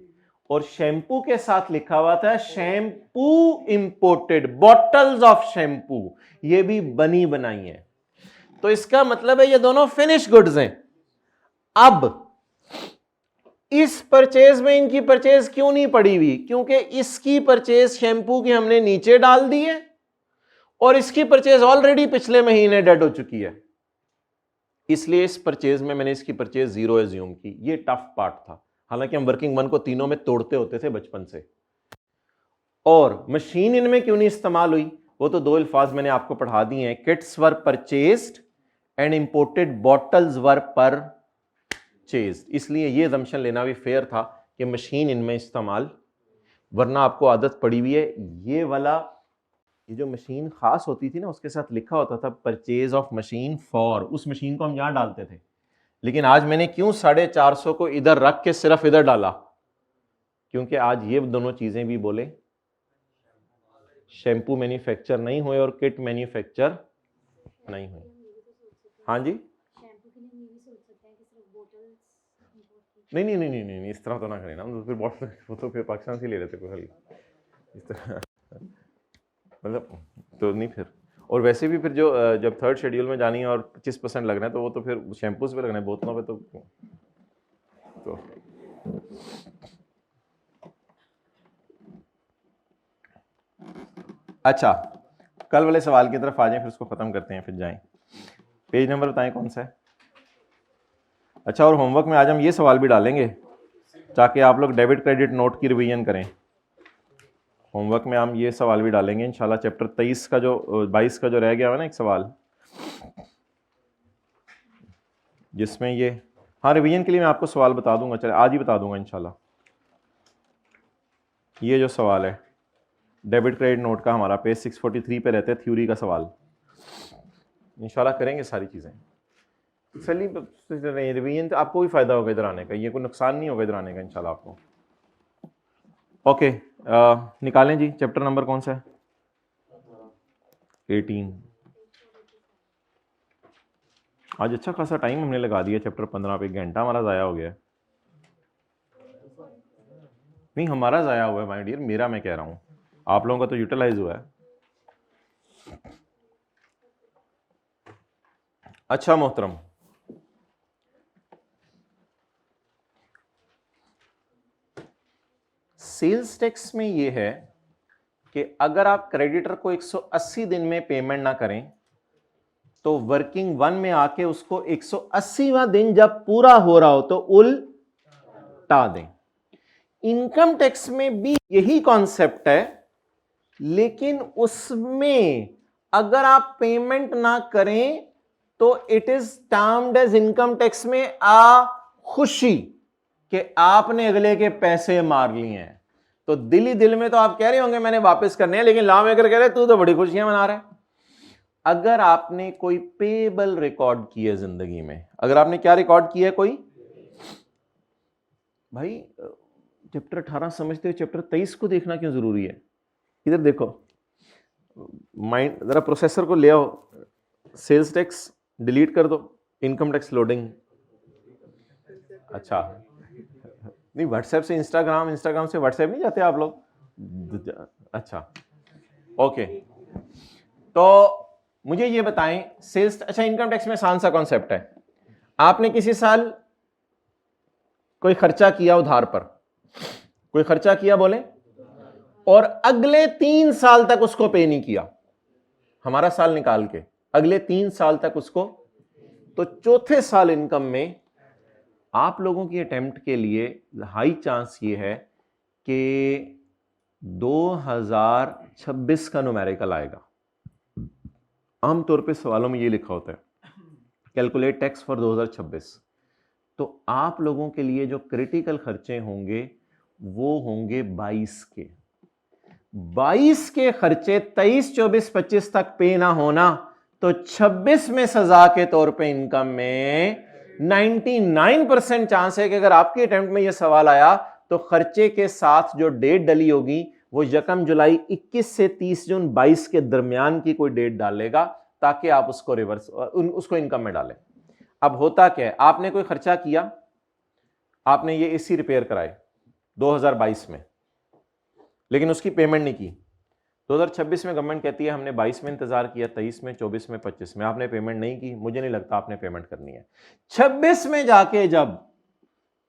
और शैम्पू के साथ लिखा हुआ था shampoo imported, bottles of shampoo, ये भी बनी बनाई है। तो इसका मतलब है ये दोनों फिनिश गुड्स हैं। अब इस परचेज में इनकी परचेज क्यों नहीं पड़ी हुई? क्योंकि इसकी परचेज शैम्पू की हमने नीचे डाल दी है और इसकी परचेज ऑलरेडी पिछले महीने डेड हो चुकी है, इसलिए इस परचेज में मैंने इसकी परचेज 0 एज्यूम की। ये टफ पार्ट था, हालांकि हम वर्किंग 1 को तीनों में तोड़ते होते थे बचपन से। और मशीन इनमें क्यों नहीं इस्तेमाल हुई? वो तो 2 अल्फाज मैंने आपको पढ़ा दिए हैं, kits were purchased and imported bottles were purchased. इसलिए ये assumption लेना भी फेयर था कि मशीन इनमें इस्तेमाल, वरना आपको आदत पड़ी हुई है ये वाला, ये जो मशीन खास होती थी ना उसके साथ लिखा होता था परचेज ऑफ मशीन फॉर, उस मशीन को हम यहां डालते थे। लेकिन आज मैंने क्यों 450 को इधर रख के सिर्फ इधर डाला, क्योंकि आज ये दोनों चीजें भी बोले शैम्पू मैन्युफैक्चर नहीं हुए और किट मैन्युफैक्चर नहीं हुए। हाँ जी, नहीं नहीं नहीं नहीं नहीं, इस तरह तो ना करें ना, फिर बॉटल वो तो फिर पाकिस्तान से ले लेते कोई हल इस तरह मतलब तो नहीं फिर। और वैसे भी फिर जो जब 3rd शेड्यूल में जानी है और 25% लगना है तो वो तो फिर शैम्पूज पे लगना है, बोतलों पे तो अच्छा, कल वाले सवाल की तरफ आ जाएं, फिर उसको खत्म करते हैं, फिर जाएं। पेज नंबर बताएं कौन सा है। अच्छा, और होमवर्क में आज हम ये सवाल भी डालेंगे ताकि आप लोग डेबिट क्रेडिट नोट की रिवीजन करें। होमवर्क में हम ये सवाल भी डालेंगे इंशाल्लाह, चैप्टर 23 का जो 22 का जो रह गया है ना एक सवाल, जिसमें ये, हाँ रिवीजन के लिए मैं आपको सवाल बता दूंगा, चले आज ही बता दूंगा इंशाल्लाह। ये जो सवाल है डेबिट क्रेडिट नोट का हमारा पेज 643 पे रहता है, थ्योरी का सवाल, इंशाल्लाह करेंगे सारी चीज़ें। चलिए रिवीजन तो आपको भी फ़ायदा होगा इधर आने का, ये कोई नुकसान नहीं होगा इधर आने का इंशाल्लाह आपको। ओके, निकालें जी, चैप्टर नंबर कौन सा है? 18। आज अच्छा खासा टाइम हमने लगा दिया चैप्टर 15 पे, 1 घंटा हमारा ज़ाया हो गया है। नहीं हमारा ज़ाया हुआ है माय डियर, मेरा मैं कह रहा हूँ, आप लोगों का तो यूटिलाइज हुआ है। अच्छा मोहतरम, सेल्स टैक्स में ये है कि अगर आप क्रेडिटर को 180 दिन में पेमेंट ना करें तो वर्किंग 1 में आके उसको 180वां दिन जब पूरा हो रहा हो तो उल्टा दें। इनकम टैक्स में भी यही कॉन्सेप्ट है, लेकिन उसमें अगर आप पेमेंट ना करें तो it is termed as income tax में आ खुशी कि आपने अगले के पैसे मार लिए हैं। तो दिल ही दिल में तो आप कह रहे होंगे मैंने वापस करने हैं, लेकिन लॉ मेकर कह रहे तू तो बड़ी खुशियां मना रहा है। अगर आपने कोई पेबल रिकॉर्ड किया जिंदगी में, अगर आपने क्या रिकॉर्ड किया कोई, भाई चैप्टर 18 समझते हो, चैप्टर 23 को देखना क्यों जरूरी है? इधर देखो, माइंड जरा प्रोसेसर को ले आओ, सेल्स टैक्स डिलीट कर दो, इनकम टैक्स लोडिंग। अच्छा नहीं, व्हाट्सएप से इंस्टाग्राम, इंस्टाग्राम से व्हाट्सएप नहीं जाते आप लोग? अच्छा ओके, तो मुझे ये बताएं सेल्स, अच्छा इनकम टैक्स में आसान सा कॉन्सेप्ट है, आपने किसी साल कोई खर्चा किया उधार पर, कोई खर्चा किया बोले, और अगले 3 साल तक उसको पे नहीं किया, हमारा साल निकाल के अगले 3 साल तक उसको, तो चौथे साल इनकम में आप लोगों की अटेम्प्ट के लिए हाई चांस ये है कि 2026 का न्यूमेरिकल आएगा। आमतौर पे सवालों में ये लिखा होता है कैलकुलेट टैक्स फॉर 2026। तो आप लोगों के लिए जो क्रिटिकल खर्चे होंगे वो होंगे 22 के, 22 के खर्चे 23, 24, 25 तक पे ना होना, तो 26 में सजा के तौर पे इनकम में 99% चांस है कि अगर आपके अटेम्प्ट में यह सवाल आया तो खर्चे के साथ जो डेट डली होगी वो 1 जुलाई 21 से 30 जून 22 के दरमियान की कोई डेट डालेगा, ताकि आप उसको रिवर्स उसको इनकम में डालें। अब होता क्या है, आपने कोई खर्चा किया, आपने ये एसी रिपेयर कराए 2022 में, लेकिन उसकी पेमेंट नहीं की। 2026 में गवर्नमेंट कहती है हमने 22 में इंतजार किया, 23 में, 24 में, 25 में, आपने पेमेंट नहीं की, मुझे नहीं लगता आपने पेमेंट करनी है। 26 में जाके जब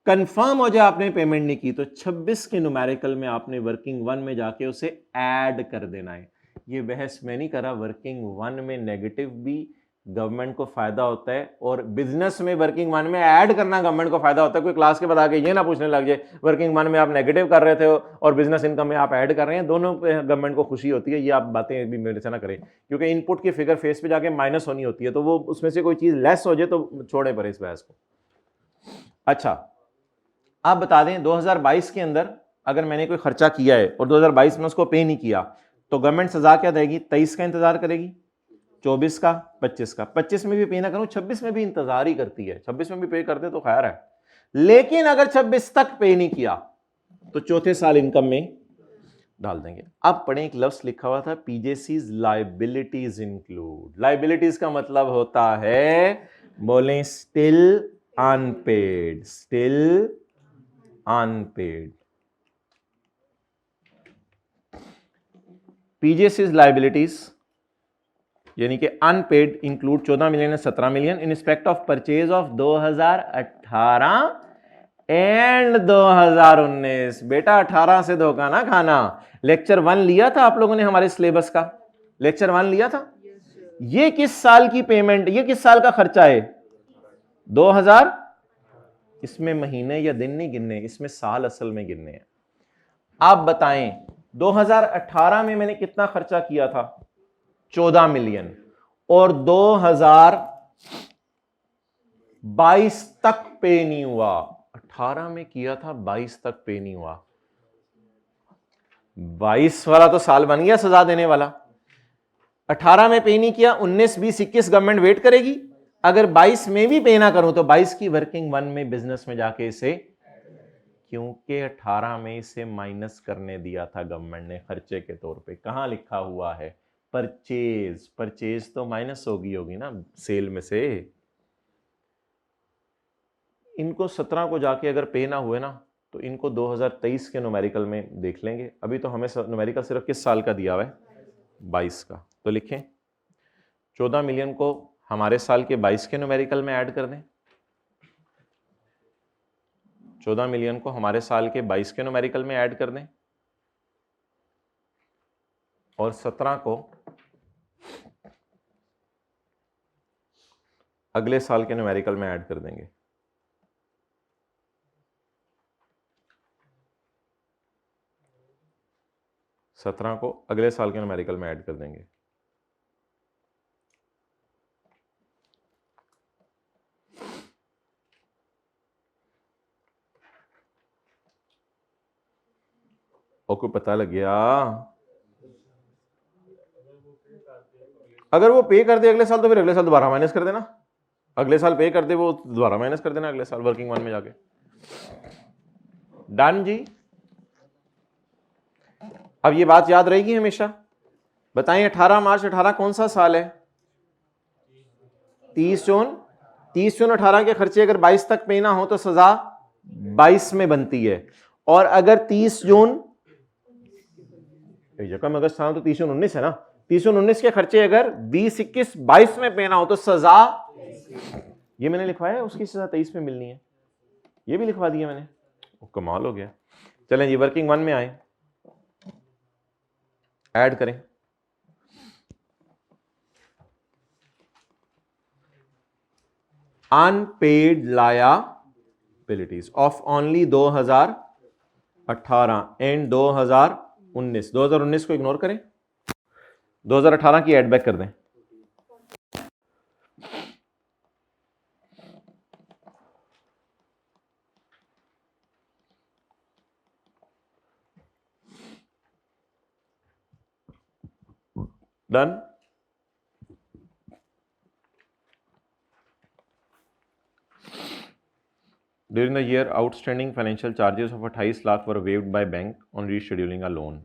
कंफर्म हो जाए आपने पेमेंट नहीं की, तो 26 के न्यूमेरिकल में आपने वर्किंग 1 में जाके उसे ऐड कर देना है। ये बहस मैं नहीं कर रहा, वर्किंग 1 में नेगेटिव भी गवर्नमेंट को फायदा होता है, और बिजनेस में वर्किंग वन में ऐड करना गवर्नमेंट को फायदा होता है। कोई क्लास के बाद आके ये ना पूछने लग जाए वर्किंग वन में आप नेगेटिव कर रहे थे और बिजनेस इनकम में आप ऐड कर रहे हैं, दोनों पे गवर्नमेंट को खुशी होती है। ये आप बातें भी मेरे से ना करें, क्योंकि इनपुट की फिगर फेस पे जाके माइनस होनी होती है, तो वो उसमें से कोई चीज लेस हो जाए तो छोड़े परे इस बहस को। अच्छा, आप बता दें 2022 के अंदर अगर मैंने कोई खर्चा किया है और 2022 में उसको पे नहीं किया, तो गवर्नमेंट सजा क्या देगी? 23 का इंतजार करेगी, 24 का, 25 का। 25 में भी पे ना करूं, 26 में भी इंतजार ही करती है। 26 में भी पे कर दे तो खैर है, लेकिन अगर 26 तक पे नहीं किया तो चौथे साल इनकम में डाल देंगे। अब पढ़ें, एक लफ्ज लिखा हुआ था पीजेसीज लाइबिलिटीज इंक्लूड। लाइबिलिटीज का मतलब होता है, बोलें still unpaid, still unpaid. PJCs liabilities यानी कि अनपेड इंक्लूड 14 मिलियन और 17 million in respect of purchase of 2018 and 2019। बेटा 18 से धोखा ना खाना। लेक्चर 1 लिया था आप लोगों ने हमारे सिलेबस का, लेक्चर 1 लिया था। ये किस साल की पेमेंट, ये किस साल का खर्चा है? 2000। इसमें महीने या दिन नहीं गिनने, इसमें साल असल में गिनने हैं। आप बताएं 2018 में मैंने कितना खर्चा किया था? 14 मिलियन, और 2022 तक पे नहीं हुआ। 18 में किया था, 22 तक पे नहीं हुआ। 22 वाला तो साल बन गया सजा देने वाला। 18 में पे नहीं किया, 19, 20, 21 गवर्नमेंट वेट करेगी। अगर 22 में भी पे ना करूं तो 22 की वर्किंग वन में बिजनेस में जाके इसे, क्योंकि 18 में इसे माइनस करने दिया था गवर्नमेंट ने खर्चे के तौर पे। कहां लिखा हुआ है? परचेज। परचेज तो माइनस होगी ना सेल में से। इनको 17 को जाके अगर पे ना हुए ना तो इनको 2023 के न्यूमेरिकल में देख लेंगे। अभी तो हमें न्यूमेरिकल सिर्फ किस साल का दिया हुआ है? 22 का। तो लिखें 14 मिलियन को हमारे साल के 22 के न्यूमेरिकल में ऐड कर दें। 14 मिलियन को हमारे साल के 22 के न्यूमेरिकल में ऐड कर दें, और 17 को अगले साल के न्यूमेरिकल में ऐड कर देंगे। सत्रह को अगले साल के न्यूमेरिकल में ऐड कर देंगे। और कोई पता लग गया? अगर वो पे कर दे अगले साल तो फिर अगले साल दोबारा माइनस कर देना। अगले साल पे कर दे वो दोबारा माइनस कर देना अगले साल वर्किंग वन में जाके। डन जी। अब ये बात याद रहेगी हमेशा। बताएं 18 मार्च 18 कौन सा साल है? 30 जून। 30 जून 18 के खर्चे अगर 22 तक पे ना हो तो सजा 22 में बनती है। और अगर 30 जून कम अगस्त था तो 30 जून 19 है ना। 30 जून 19 के खर्चे अगर 20, 21, 22 में पे ना हो तो सजा, ये मैंने लिखवाया है, उसकी सजा 23 में मिलनी है। ये भी लिखवा दिया मैंने। कमाल हो गया। चलें जी वर्किंग वन में आए, ऐड करें। Unpaid liabilities of only 2018 and 2019। 2019 को इग्नोर करें, 2018 की एड बैक कर दें। Done. During the year, outstanding financial charges of 28 lakh were waived by bank on rescheduling a loan.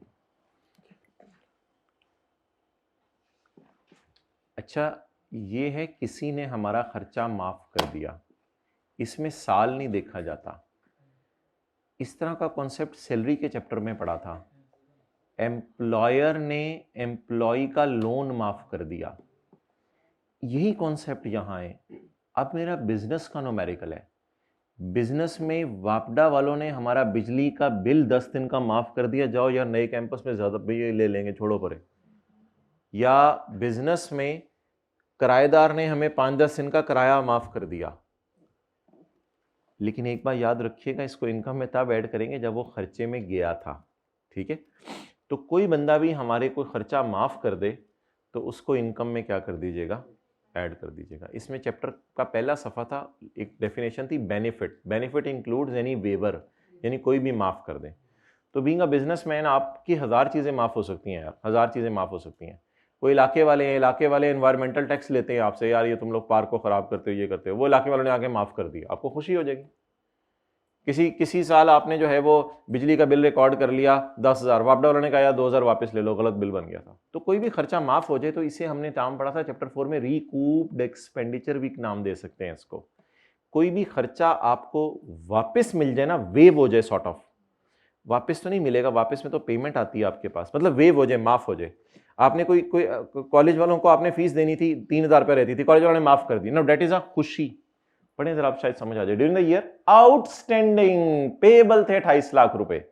अच्छा, ये है किसी ने हमारा खर्चा माफ कर दिया, इसमें साल नहीं देखा जाता। इस तरह का कॉन्सेप्ट सैलरी के चैप्टर में पढ़ा था। एम्प्लॉयर ने एम्प्लॉय का लोन माफ कर दिया, यही कॉन्सेप्ट यहां है। अब मेरा बिजनेस का न्यूमेरिकल है। बिजनेस में वापडा वालों ने हमारा बिजली का बिल 10 दिन का माफ कर दिया, जाओ यार नए कैंपस में ज्यादा भी ले लेंगे, छोड़ो परे। या बिजनेस में किराएदार ने हमें 5-10 दिन का किराया माफ कर दिया, लेकिन एक बार याद रखिएगा, इसको इनकम में तब ऐड करेंगे जब वो खर्चे में गया था। ठीक है, तो कोई बंदा भी हमारे कोई खर्चा माफ कर दे तो उसको इनकम में क्या कर दीजिएगा, ऐड कर दीजिएगा। इसमें चैप्टर का पहला सफ़ा था, एक डेफिनेशन थी benefit. Benefit includes any waiver, यानी कोई भी माफ़ कर दे। तो बीइंग अ बिजनेसमैन आपकी हज़ार चीज़ें माफ़ हो सकती हैं यार, हज़ार चीज़ें माफ़ हो सकती हैं। कोई इलाके वाले हैं, इलाके वाले एनवायरमेंटल टैक्स लेते हैं आपसे, यार ये तुम लोग पार्क को ख़राब करते हो, ये करते हो, वो इलाके वालों ने आके माफ़ कर दिया, आपको खुशी हो जाएगी। किसी साल आपने जो है वो बिजली का बिल रिकॉर्ड कर लिया 10,000, वापडा वालों ने कहा यार 2,000 वापस ले लो, गलत बिल बन गया था। तो कोई भी खर्चा माफ हो जाए तो इसे हमने नाम पढ़ा था चैप्टर 4 में, रिकूप्ड एक्सपेंडिचर भी नाम दे सकते हैं इसको। कोई भी खर्चा आपको वापस मिल जाए ना, वेव हो जाए, सॉर्ट ऑफ, वापस तो नहीं मिलेगा, वापस में तो पेमेंट आती है आपके पास, मतलब वेव हो जाए, माफ हो जाए। आपने कोई कॉलेज वालों को आपने फीस देनी थी, 3,000 रुपये रहती थी, कॉलेज वालों ने माफ कर दी, नो डेट इज अ खुशी। पढ़े जरा, आप शायद समझ आ जाए। During the year outstanding payable थे 28 लाख रुपए।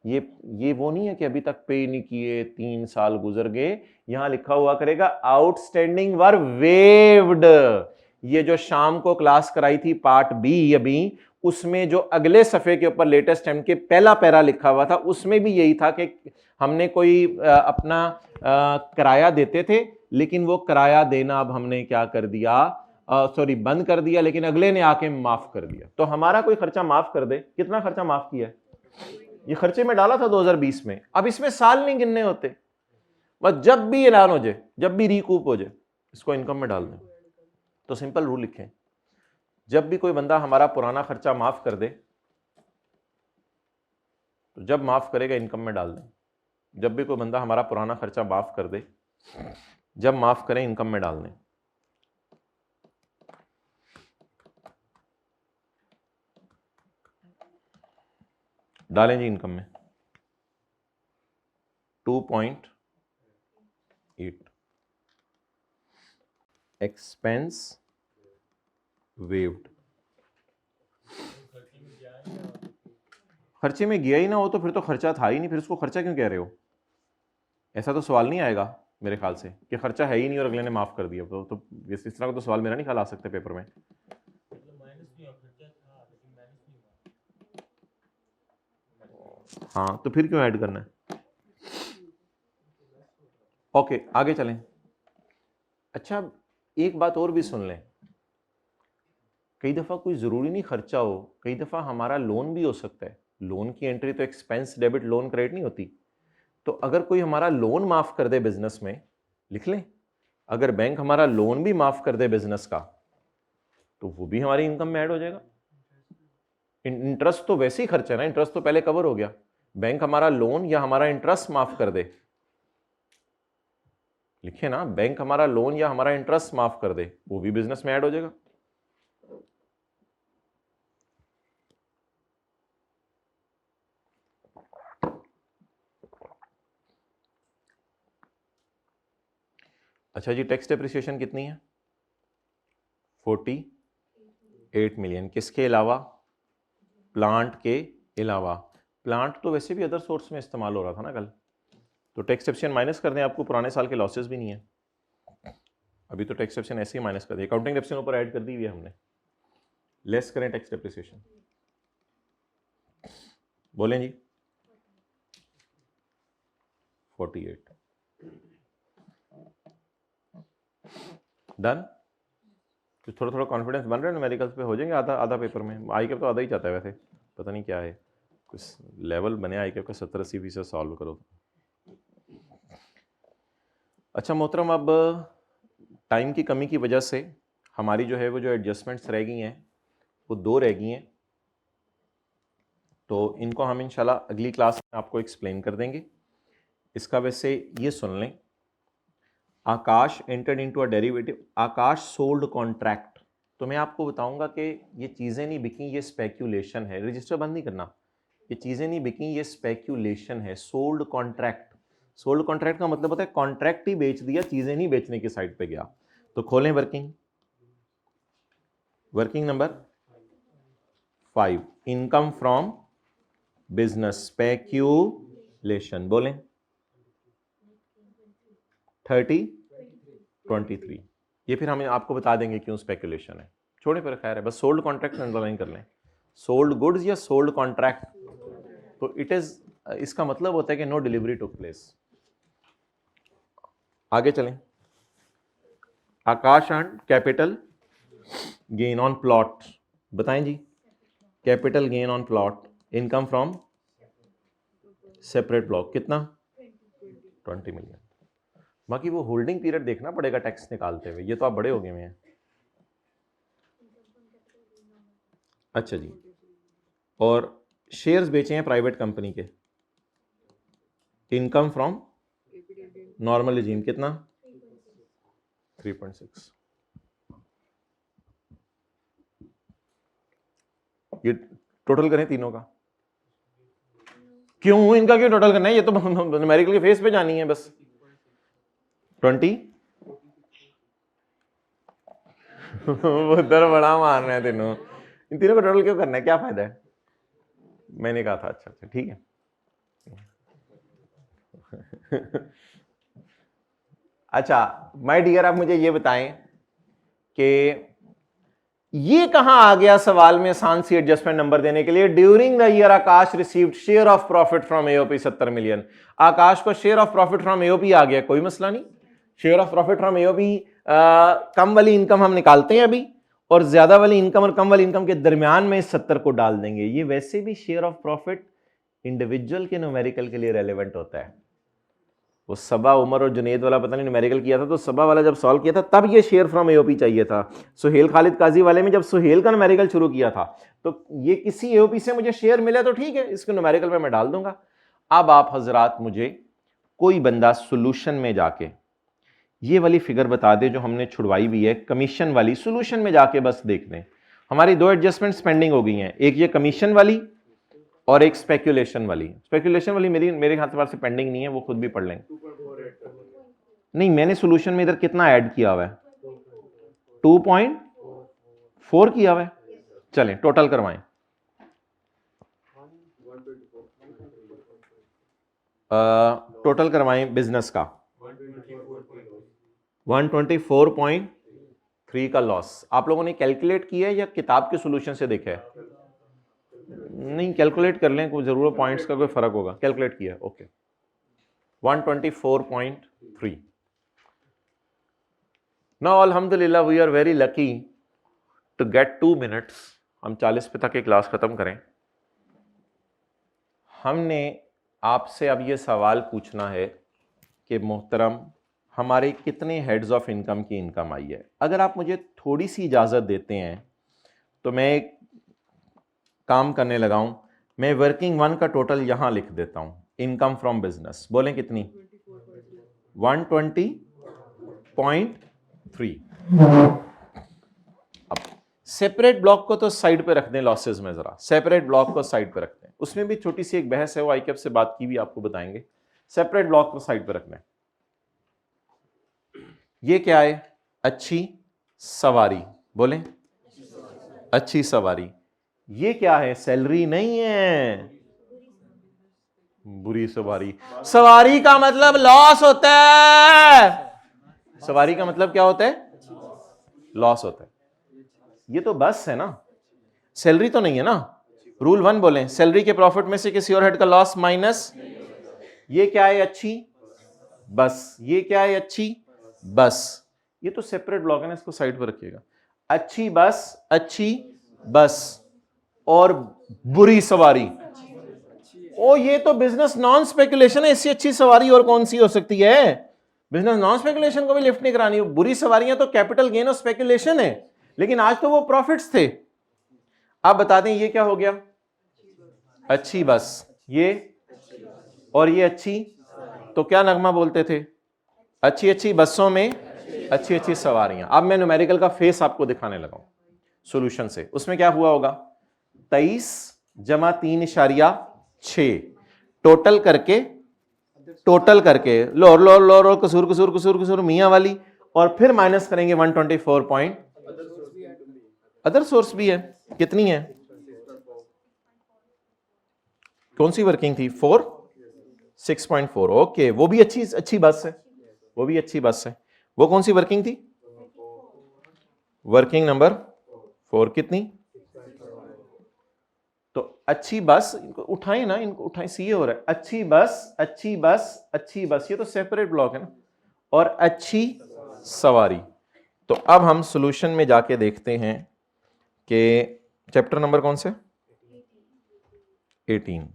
ये वो नहीं है कि अभी तक पे नहीं किए, 3 साल गुजर गए, यहां लिखा हुआ करेगा आउटस्टैंडिंग वर वेव्ड। ये जो शाम को क्लास कराई थी पार्ट बी अभी, उसमें जो अगले सफे के ऊपर लेटेस्ट टाइम के पहला पैरा लिखा हुआ था, उसमें भी यही था कि हमने कोई अपना किराया देते थे, लेकिन वो किराया देना अब हमने क्या कर दिया, सॉरी बंद कर दिया, लेकिन अगले ने आके माफ कर दिया। तो हमारा कोई खर्चा माफ कर दे, कितना खर्चा माफ किया है, ये खर्चे में डाला था 2020 में, अब इसमें साल नहीं गिनने होते, बस जब भी ऐलान हो जाए, जब भी रिकूप हो जाए, इसको इनकम में डाल दें। तो सिंपल रूल लिखें, जब भी कोई बंदा हमारा पुराना खर्चा माफ कर दे, तो जब माफ करेगा इनकम में डाल दें। जब भी कोई बंदा हमारा पुराना खर्चा माफ कर दे, जब माफ करें इनकम में डाल दें। डालें जी इनकम में 2.8 एक्सपेंस वेव्ड। खर्चे में गया ही ना हो तो फिर तो खर्चा था ही नहीं, फिर उसको खर्चा क्यों कह रहे हो? ऐसा तो सवाल नहीं आएगा मेरे ख्याल से कि खर्चा है ही नहीं और अगले ने माफ कर दिया, तो इस तरह का तो सवाल मेरा नहीं ख्याल आ सकते पेपर में। हाँ, तो फिर क्यों ऐड करना है? ओके, आगे चलें। अच्छा, एक बात और भी सुन लें, कई दफ़ा कोई ज़रूरी नहीं खर्चा हो, कई दफ़ा हमारा लोन भी हो सकता है। लोन की एंट्री तो एक्सपेंस डेबिट लोन क्रेडिट नहीं होती। तो अगर कोई हमारा लोन माफ़ कर दे बिजनेस में, लिख लें, अगर बैंक हमारा लोन भी माफ़ कर दे बिजनेस का, तो वो भी हमारी इनकम में ऐड हो जाएगा। इंटरेस्ट तो वैसे ही खर्चा है ना, इंटरेस्ट तो पहले कवर हो गया। बैंक हमारा लोन या हमारा इंटरेस्ट माफ़ कर दे, लिखे ना, बैंक हमारा लोन या हमारा इंटरेस्ट माफ़ कर दे, वो भी बिजनेस में ऐड हो जाएगा। अच्छा जी, टैक्स डेप्रिसिएशन कितनी है? 48 मिलियन। किसके अलावा? प्लांट के अलावा। प्लांट तो वैसे भी अदर सोर्स में इस्तेमाल हो रहा था ना कल, तो टैक्स डेप्रिसिएशन माइनस कर दें, आपको पुराने साल के लॉसेस भी नहीं है, अभी तो टैक्स डेप्रिसिएशन ऐसे ही माइनस कर दिया, अकाउंटिंग डेप्रिसिएशन ऊपर ऐड कर दी हुई है हमने, लेस करें टैक्स डेप्रिसिएशन, बोलें जी। 48 डन। तो थोड़ा थोड़ा कॉन्फिडेंस बन रहा है, न्यूमेरिकल्स पे हो जाएंगे आधा आधा पेपर में। आई कैप तो आधा ही चाहता है वैसे, पता नहीं क्या है, कुछ लेवल बने आई कैप का 70-80% सॉल्व करो। अच्छा मोहतरम, अब टाइम की कमी की वजह से हमारी जो है वो जो एडजस्टमेंट्स रह गई हैं वो 2 रह गई हैं, तो इनको हम इंशाल्लाह अगली क्लास में आपको एक्सप्लेन कर देंगे। इसका वैसे ये सुन लें, Akash entered into a derivative, Akash sold contract. तो मैं आपको बताऊंगा कि ये चीज़ें नहीं बिकी, ये स्पेक्यूलेशन है, रजिस्टर बंद नहीं करना, ये चीज़ें नहीं बिकी, ये स्पेक्यूलेशन है। सोल्ड कॉन्ट्रैक्ट, सोल्ड कॉन्ट्रैक्ट का मतलब होता है कॉन्ट्रैक्ट ही बेच दिया, चीज़ें नहीं बेचने की साइड पे गया। तो खोलें working, working number 5, income from business speculation, बोलें 30-23, ये फिर हम आपको बता देंगे क्यों स्पेकुलेशन है, छोड़े पर खैर है, बस सोल्ड कॉन्ट्रैक्ट अंडरलाइन कर लें, सोल्ड गुड्स या सोल्ड कॉन्ट्रैक्ट, तो इट इज, इसका मतलब होता है कि नो डिलीवरी टुक प्लेस। आगे चलें, Akash and capital gain on plot, बताएं जी, capital gain on plot, income from separate block कितना 20 मिलियन। बाकी वो होल्डिंग पीरियड देखना पड़ेगा टैक्स निकालते हुए, ये तो आप बड़े हो गए हैं। अच्छा जी, और शेयर्स बेचे हैं प्राइवेट कंपनी के, इनकम फ्रॉम नॉर्मल रिजीम कितना 3.6। ये टोटल करें तीनों का, क्यों इनका क्यों टोटल करना है, ये तो न्यूमेरिकल के फेस पे जानी है बस। 20 उधर बड़ा मार रहे हैं तीनों, इन तीनों को टोटल क्यों करना है, क्या फायदा है, मैंने कहा था। अच्छा ठीक है अच्छा माय डियर, आप मुझे ये बताएं कि ये कहां आ गया सवाल में आसान सी एडजस्टमेंट नंबर देने के लिए। During the year Akash received share of profit from AOP 70 million. Akash को share of profit from AOP आ गया, कोई मसला नहीं, share of profit from AOP, कम वाली इनकम हम निकालते हैं अभी, और ज्यादा वाली इनकम और कम वाली इनकम के दरमियान में 70 को डाल देंगे। ये वैसे भी शेयर ऑफ प्रॉफिट इंडिविजुअल के न्यूमेरिकल के लिए रेलेवेंट होता है। वो सबा, उमर और जुनेद वाला पता नहीं न्यूमेरिकल किया था, तो सबा वाला जब सॉल्व किया था तब ये शेयर फ्रॉम एओपी चाहिए था। सुहेल खालिद काजी वाले में जब सुहेल का न्यूमेरिकल शुरू किया था तो ये किसी एओपी से मुझे शेयर मिला तो ठीक है, इसके न्यूमेरिकल में मैं डाल दूंगा। अब आप हजरात मुझे कोई बंदा सोल्यूशन में जाके ये वाली फिगर बता दे जो हमने छुड़वाई हुई है कमीशन वाली, सोल्यूशन में जाके बस देख लें। हमारी दो एडजस्टमेंट्स पेंडिंग हो गई हैं, एक ये कमीशन वाली और एक स्पेकुलेशन वाली। स्पेकुलेशन वाली मेरे हाथ से पेंडिंग नहीं है, वो खुद भी पढ़ लेंगे। नहीं, मैंने सोल्यूशन में इधर कितना ऐड किया हुआ है, 2.4 किया हुआ है। चलें टोटल करवाएं, टोटल करवाएं बिजनेस का 124.3 का लॉस। आप लोगों ने कैलकुलेट किया है या किताब के सोल्यूशन से देखा है? नहीं, कैलकुलेट कर लें, कोई जरूर पॉइंट्स का कोई फर्क होगा, कैलकुलेट किया है, ओके। 124.3। नाउ अल्हम्दुलिल्लाह we are very lucky to get 2 minutes, हम 40 पे तक की क्लास खत्म करें। हमने आपसे अब ये सवाल पूछना है कि मोहतरम हमारे कितने हेड्स ऑफ इनकम की इनकम आई है। अगर आप मुझे थोड़ी सी इजाज़त देते हैं तो मैं एक काम करने लगा हूं, मैं वर्किंग वन का टोटल यहां लिख देता हूं, इनकम फ्रॉम बिजनेस। बोलें कितनी? 120.3। अब सेपरेट ब्लॉक को तो साइड पे रख दें, लॉसेस में जरा सेपरेट ब्लॉक को साइड पे रख दें, उसमें भी छोटी सी एक बहस है, वो आईकेएफ से बात की भी आपको बताएंगे। सेपरेट ब्लॉक को साइड पे रख दें। ये क्या है? अच्छी सवारी, बोलें अच्छी सवारी। ये क्या है? सैलरी नहीं है, बुरी सवारी। सवारी का मतलब लॉस होता है, सवारी का मतलब क्या होता है? लॉस होता है। ये तो बस है ना, सैलरी तो नहीं है ना। रूल 1 बोलें, सैलरी के प्रॉफिट में से किसी और हेड का लॉस माइनस। ये क्या है? अच्छी बस। ये क्या है? अच्छी बस। ये तो सेपरेट ब्लॉक है ना, इसको साइड पर रखिएगा। अच्छी बस, अच्छी बस और बुरी सवारी। ओ ये तो बिजनेस नॉन स्पेकुलेशन है, इससे अच्छी सवारी और कौन सी हो सकती है? बिजनेस नॉन स्पेकुलेशन को भी लिफ्ट नहीं करानी। बुरी सवारियां तो कैपिटल गेन और स्पेकुलेशन है, लेकिन आज तो वो प्रॉफिट्स थे। आप बता दें ये क्या हो गया? अच्छी बस। ये और ये अच्छी, तो क्या नगमा बोलते थे? अच्छी अच्छी बसों में अच्छी अच्छी सवारियां। अब मैं न्यूमेरिकल का फेस आपको दिखाने लगा हूं सॉल्यूशन से। उसमें क्या हुआ होगा? 23 जमा 3.6 टोटल करके लोर लोर लोर और कसूर कसूर कसूर कसूर मियां वाली, और फिर माइनस करेंगे 124 पॉइंट। अदर सोर्स भी है, कितनी है? कौन सी वर्किंग थी? 6.4। ओके, वो भी अच्छी बस है, वो भी अच्छी बस है। वो कौन सी वर्किंग थी? वर्किंग नंबर 4 कितनी? तो अच्छी बस, इनको उठाएं ना, इनको उठाएं, सी हो रहा है, अच्छी बस, अच्छी बस, अच्छी बस, ये तो सेपरेट ब्लॉक है ना, और अच्छी सवारी। तो अब हम सॉल्यूशन में जाके देखते हैं कि चैप्टर नंबर कौन से? 18।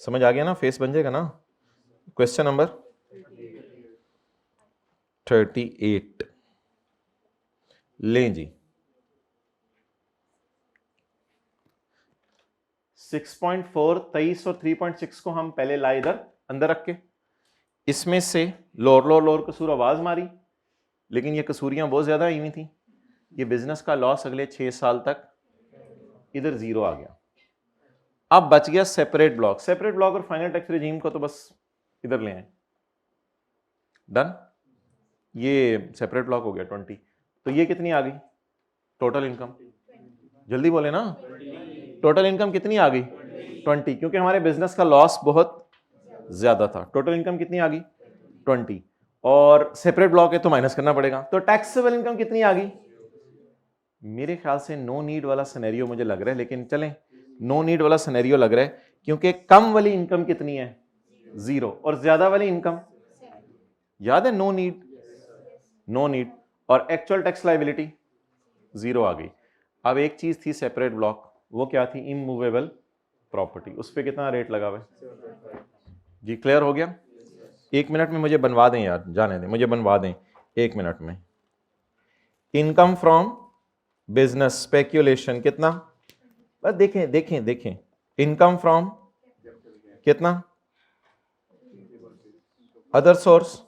समझ आ गया ना, फेस बन जाएगा ना। क्वेश्चन नंबर 38 लें जी। 6.4 23 और 3.6 को हम पहले लाए इधर अंदर रख के, इसमें से लोअर कसूर आवाज मारी, लेकिन ये कसूरियां बहुत ज्यादा आई हुई थी। ये बिजनेस का लॉस अगले 6 साल तक इधर 0 आ गया। अब बच गया सेपरेट ब्लॉक। सेपरेट ब्लॉक और फाइनल टैक्स रेजिम को तो बस इधर ले आए, डन। ये सेपरेट ब्लॉक हो गया 20। तो ये कितनी आ गई टोटल इनकम? जल्दी बोले ना, टोटल इनकम कितनी आ गई? 20, क्योंकि हमारे बिजनेस का लॉस बहुत ज्यादा था। टोटल इनकम कितनी आ गई? 20, और सेपरेट ब्लॉक है तो माइनस करना पड़ेगा। तो टैक्सेबल इनकम कितनी आ गई? मेरे ख्याल से नो नीड वाला सिनेरियो मुझे लग रहा है, लेकिन चलें, नो नीड वाला सिनेरियो लग रहा है, क्योंकि कम वाली इनकम कितनी है? 0, और ज्यादा वाली इनकम याद है, नो नीड, नो नीड, और एक्चुअल टैक्स लायबिलिटी 0 आ गई। अब एक चीज थी सेपरेट ब्लॉक, वो क्या थी? Immovable property. उस पर कितना रेट लगा हुआ है जी? क्लियर हो गया? 1 मिनट में मुझे बनवा दें यार, जाने दें, मुझे बनवा दें 1 मिनट में। इनकम फ्रॉम बिजनेस स्पेक्यूलेशन कितना? बस देखें देखें देखें, इनकम फ्रॉम कितना? अदर सोर्स,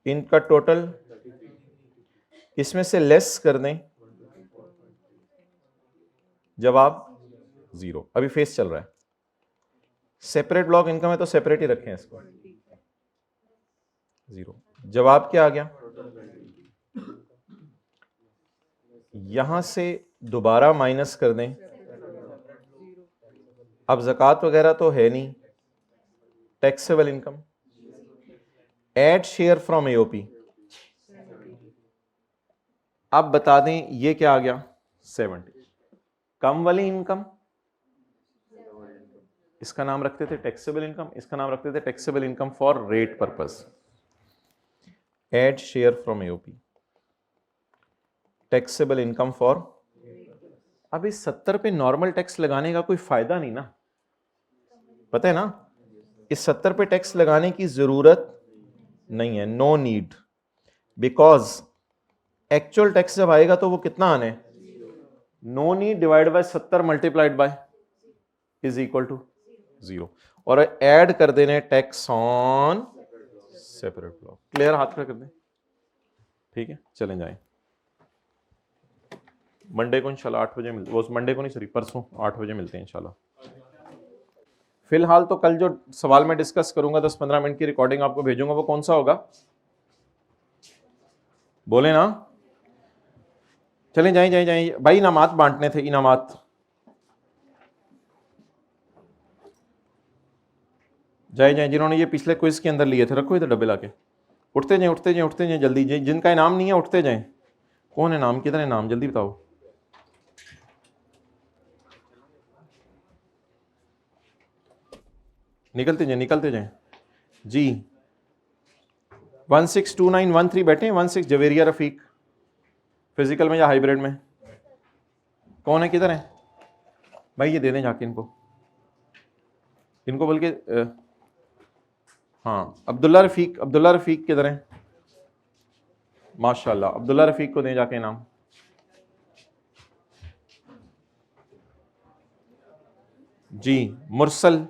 इनका टोटल, इसमें से लेस कर दें, जवाब 0। अभी फेस चल रहा है, सेपरेट ब्लॉक इनकम है तो सेपरेट ही रखें इसको, 0। जवाब क्या आ गया? यहां से दोबारा माइनस कर दें, अब ज़कात वगैरह तो है नहीं, taxable income, add share from AOP. अब बता दें ये क्या आ गया? 70। कम वाली इनकम, इसका नाम रखते थे टैक्सेबल इनकम, इसका नाम रखते थे taxable income for rate purpose. Add share from AOP, taxable income for. अब इस 70 पे नॉर्मल टैक्स लगाने का कोई फायदा नहीं ना, पता है ना, इस 70 पे टैक्स लगाने की जरूरत नहीं है, no need, because actual tax जब आएगा तो वो कितना आना है? No need divide by 70 multiplied by is equal to 0, और ऐड कर देने tax on separate block. Clear? हाथ खड़ा कर दें, ठीक है, चलें जाएं। मंडे को इंशाल्लाह 8 बजे मिलते, वो मंडे को नहीं सॉरी परसों 8 बजे मिलते हैं इंशाल्लाह। फिलहाल तो कल जो सवाल मैं डिस्कस करूंगा 10-15 मिनट की रिकॉर्डिंग आपको भेजूंगा, वो कौन सा होगा? बोले ना, चलें जाएं जाएं जाएं भाई, इनामात बांटने थे, इनामात। जाए जाए, जिन्होंने ये पिछले क्विज के अंदर लिए थे, रखो इधर डब्बे लाके, उठते जाएं उठते जाएं उठते जाएं, जल्दी जाए, जिनका इनाम नहीं है उठते जाएं। कौन है नाम, किधर है नाम, जल्दी बताओ। निकलते जाएं जी। 162913 बैठे हैं, 16 जवेरिया रफीक, फिजिकल में या हाइब्रिड में? कौन है, किधर है भाई? ये दे दें जाके इनको, इनको बोल के हाँ, अब्दुल्ला रफीक किधर है? माशाल्लाह, अब्दुल्ला रफीक को दें जाके नाम। जी, मुरसल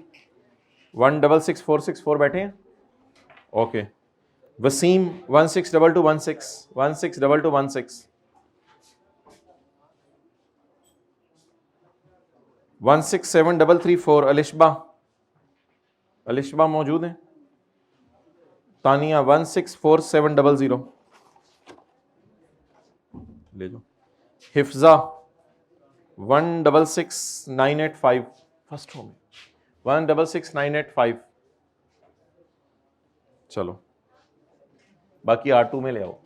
166464 बैठे हैं, ओके। वसीम 162216 16734। अलिशबा मौजूद है? तानिया 164700 ले जाओ। हिफ्जा 166985 फर्स्ट रो में 166985। चलो बाकी R2 में ले आओ।